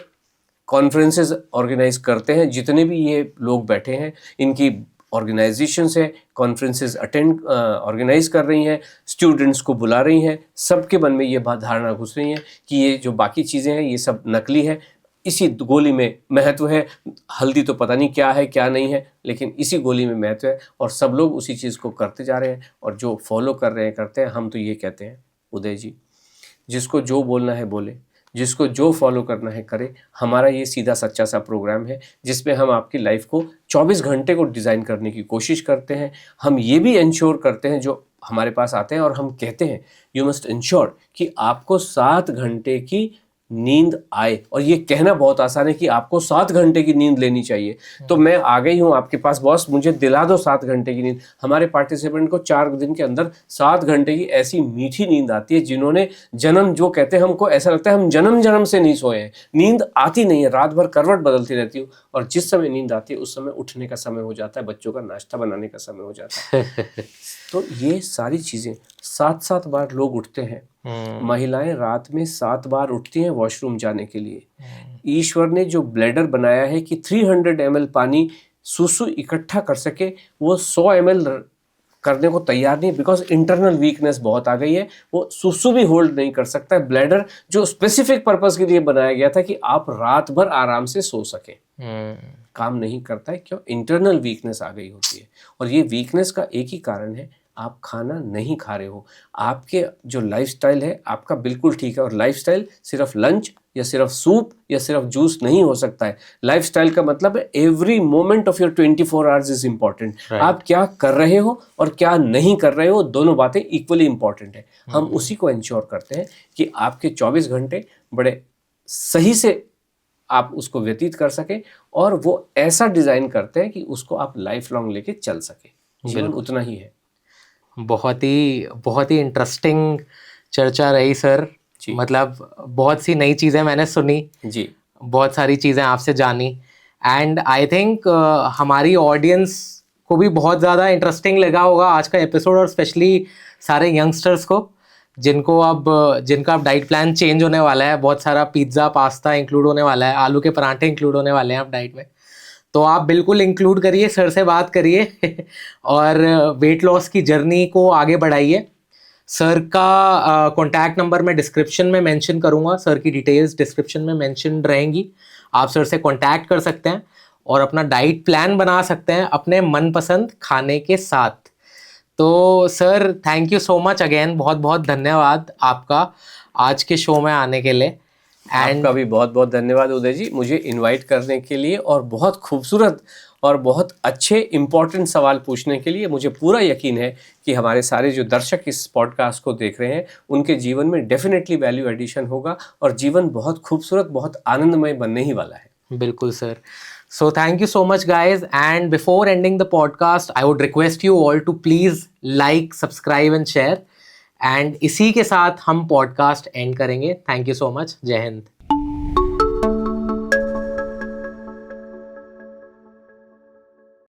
कॉन्फ्रेंसेस ऑर्गेनाइज करते हैं, जितने भी ये लोग बैठे हैं इनकी ऑर्गेनाइजेशंस है, कॉन्फ्रेंसेस अटेंड ऑर्गेनाइज कर रही हैं, स्टूडेंट्स को बुला रही हैं, सबके मन में ये बात धारणा घुस रही है कि ये जो बाकी चीज़ें हैं ये सब नकली है, इसी गोली में महत्व है, हल्दी तो पता नहीं क्या है क्या नहीं है, लेकिन इसी गोली में महत्व है और सब लोग उसी चीज़ को करते जा रहे हैं और जो फॉलो कर रहे हैं करते हैं। हम तो ये कहते हैं उदय जी, जिसको जो बोलना है बोले, जिसको जो फॉलो करना है करे। हमारा ये सीधा सच्चा सा प्रोग्राम है जिसमें हम आपकी लाइफ को 24 घंटे को डिज़ाइन करने की कोशिश करते हैं। हम ये भी इंश्योर करते हैं, जो हमारे पास आते हैं और हम कहते हैं यू मस्ट इंश्योर कि आपको 7 घंटे की नींद आए। और ये कहना बहुत आसान है कि आपको 7 घंटे की नींद लेनी चाहिए, तो मैं आ गई हूँ आपके पास बॉस, मुझे दिला दो 7 घंटे की नींद। हमारे पार्टिसिपेंट को 4 दिन के अंदर 7 घंटे की ऐसी मीठी नींद आती है, जिन्होंने जन्म, जो कहते हैं हमको ऐसा लगता है हम जन्म जन्म से नहीं सोए हैं, नींद आती नहीं है, रात भर करवट बदलती रहती हूँ और जिस समय नींद आती है उस समय उठने का समय हो जाता है, बच्चों का नाश्ता बनाने का समय हो जाता है। तो ये सारी चीज़ें 7-7 बार लोग उठते हैं। महिलाएं रात में 7 बार उठती हैं वॉशरूम जाने के लिए। ईश्वर ने जो ब्लैडर बनाया है कि 300 ml पानी सुसु इकट्ठा कर सके, वो 100 ml करने को तैयार नहीं, बिकॉज इंटरनल वीकनेस बहुत आ गई है, वो सुसु भी होल्ड नहीं कर सकता है। ब्लैडर जो स्पेसिफिक पर्पस के लिए बनाया गया था कि आप रात भर आराम से सो सकें, काम नहीं करता है। क्यों? इंटरनल वीकनेस आ गई होती है। और ये वीकनेस का एक ही कारण है, आप खाना नहीं खा रहे हो। आपके जो लाइफस्टाइल है आपका बिल्कुल ठीक है, और लाइफस्टाइल सिर्फ लंच या सिर्फ सूप या सिर्फ जूस नहीं हो सकता है। लाइफस्टाइल का मतलब है every moment of your 24 hours is important. आप क्या कर रहे हो और क्या नहीं कर रहे हो, दोनों बातें इक्वली इम्पॉर्टेंट है। हम उसी को इंश्योर करते हैं कि आपके 24 घंटे बड़े सही से आप उसको व्यतीत कर सके, और वो ऐसा डिज़ाइन करते हैं कि उसको आप लाइफ लॉन्ग लेके चल सके। जीवन उतना ही है। बहुत ही इंटरेस्टिंग चर्चा रही सर। मतलब बहुत सी नई चीज़ें मैंने सुनी जी, बहुत सारी चीज़ें आपसे जानी, एंड आई थिंक हमारी ऑडियंस को भी बहुत ज़्यादा इंटरेस्टिंग लगा होगा आज का एपिसोड, और स्पेशली सारे यंगस्टर्स को जिनका अब डाइट प्लान चेंज होने वाला है। बहुत सारा पिज़्ज़ा पास्ता इंक्लूड होने वाला है, आलू के पराठे इंक्लूड होने वाले हैं अब डाइट में, तो आप बिल्कुल इंक्लूड करिए, सर से बात करिए और वेट लॉस की जर्नी को आगे बढ़ाइए। सर का कॉन्टैक्ट नंबर मैं डिस्क्रिप्शन में मेंशन करूँगा, सर की डिटेल्स डिस्क्रिप्शन में मेंशन रहेंगी। आप सर से कॉन्टैक्ट कर सकते हैं और अपना डाइट प्लान बना सकते हैं अपने मनपसंद खाने के साथ। तो sir thank you so much again, बहुत बहुत धन्यवाद आपका आज के शो में आने के लिए। आपका भी बहुत बहुत धन्यवाद उदय जी, मुझे इनवाइट करने के लिए और बहुत खूबसूरत और बहुत अच्छे इम्पोर्टेंट सवाल पूछने के लिए। मुझे पूरा यकीन है कि हमारे सारे जो दर्शक इस पॉडकास्ट को देख रहे हैं उनके जीवन में डेफिनेटली वैल्यू एडिशन होगा और जीवन बहुत खूबसूरत, बहुत आनंदमय बनने ही वाला है। बिल्कुल sir. So thank you so much guys, and before ending the podcast I would request you all to please like, subscribe and share, and इसी के साथ हम podcast end करेंगे। Thank you so much। जय हिंद।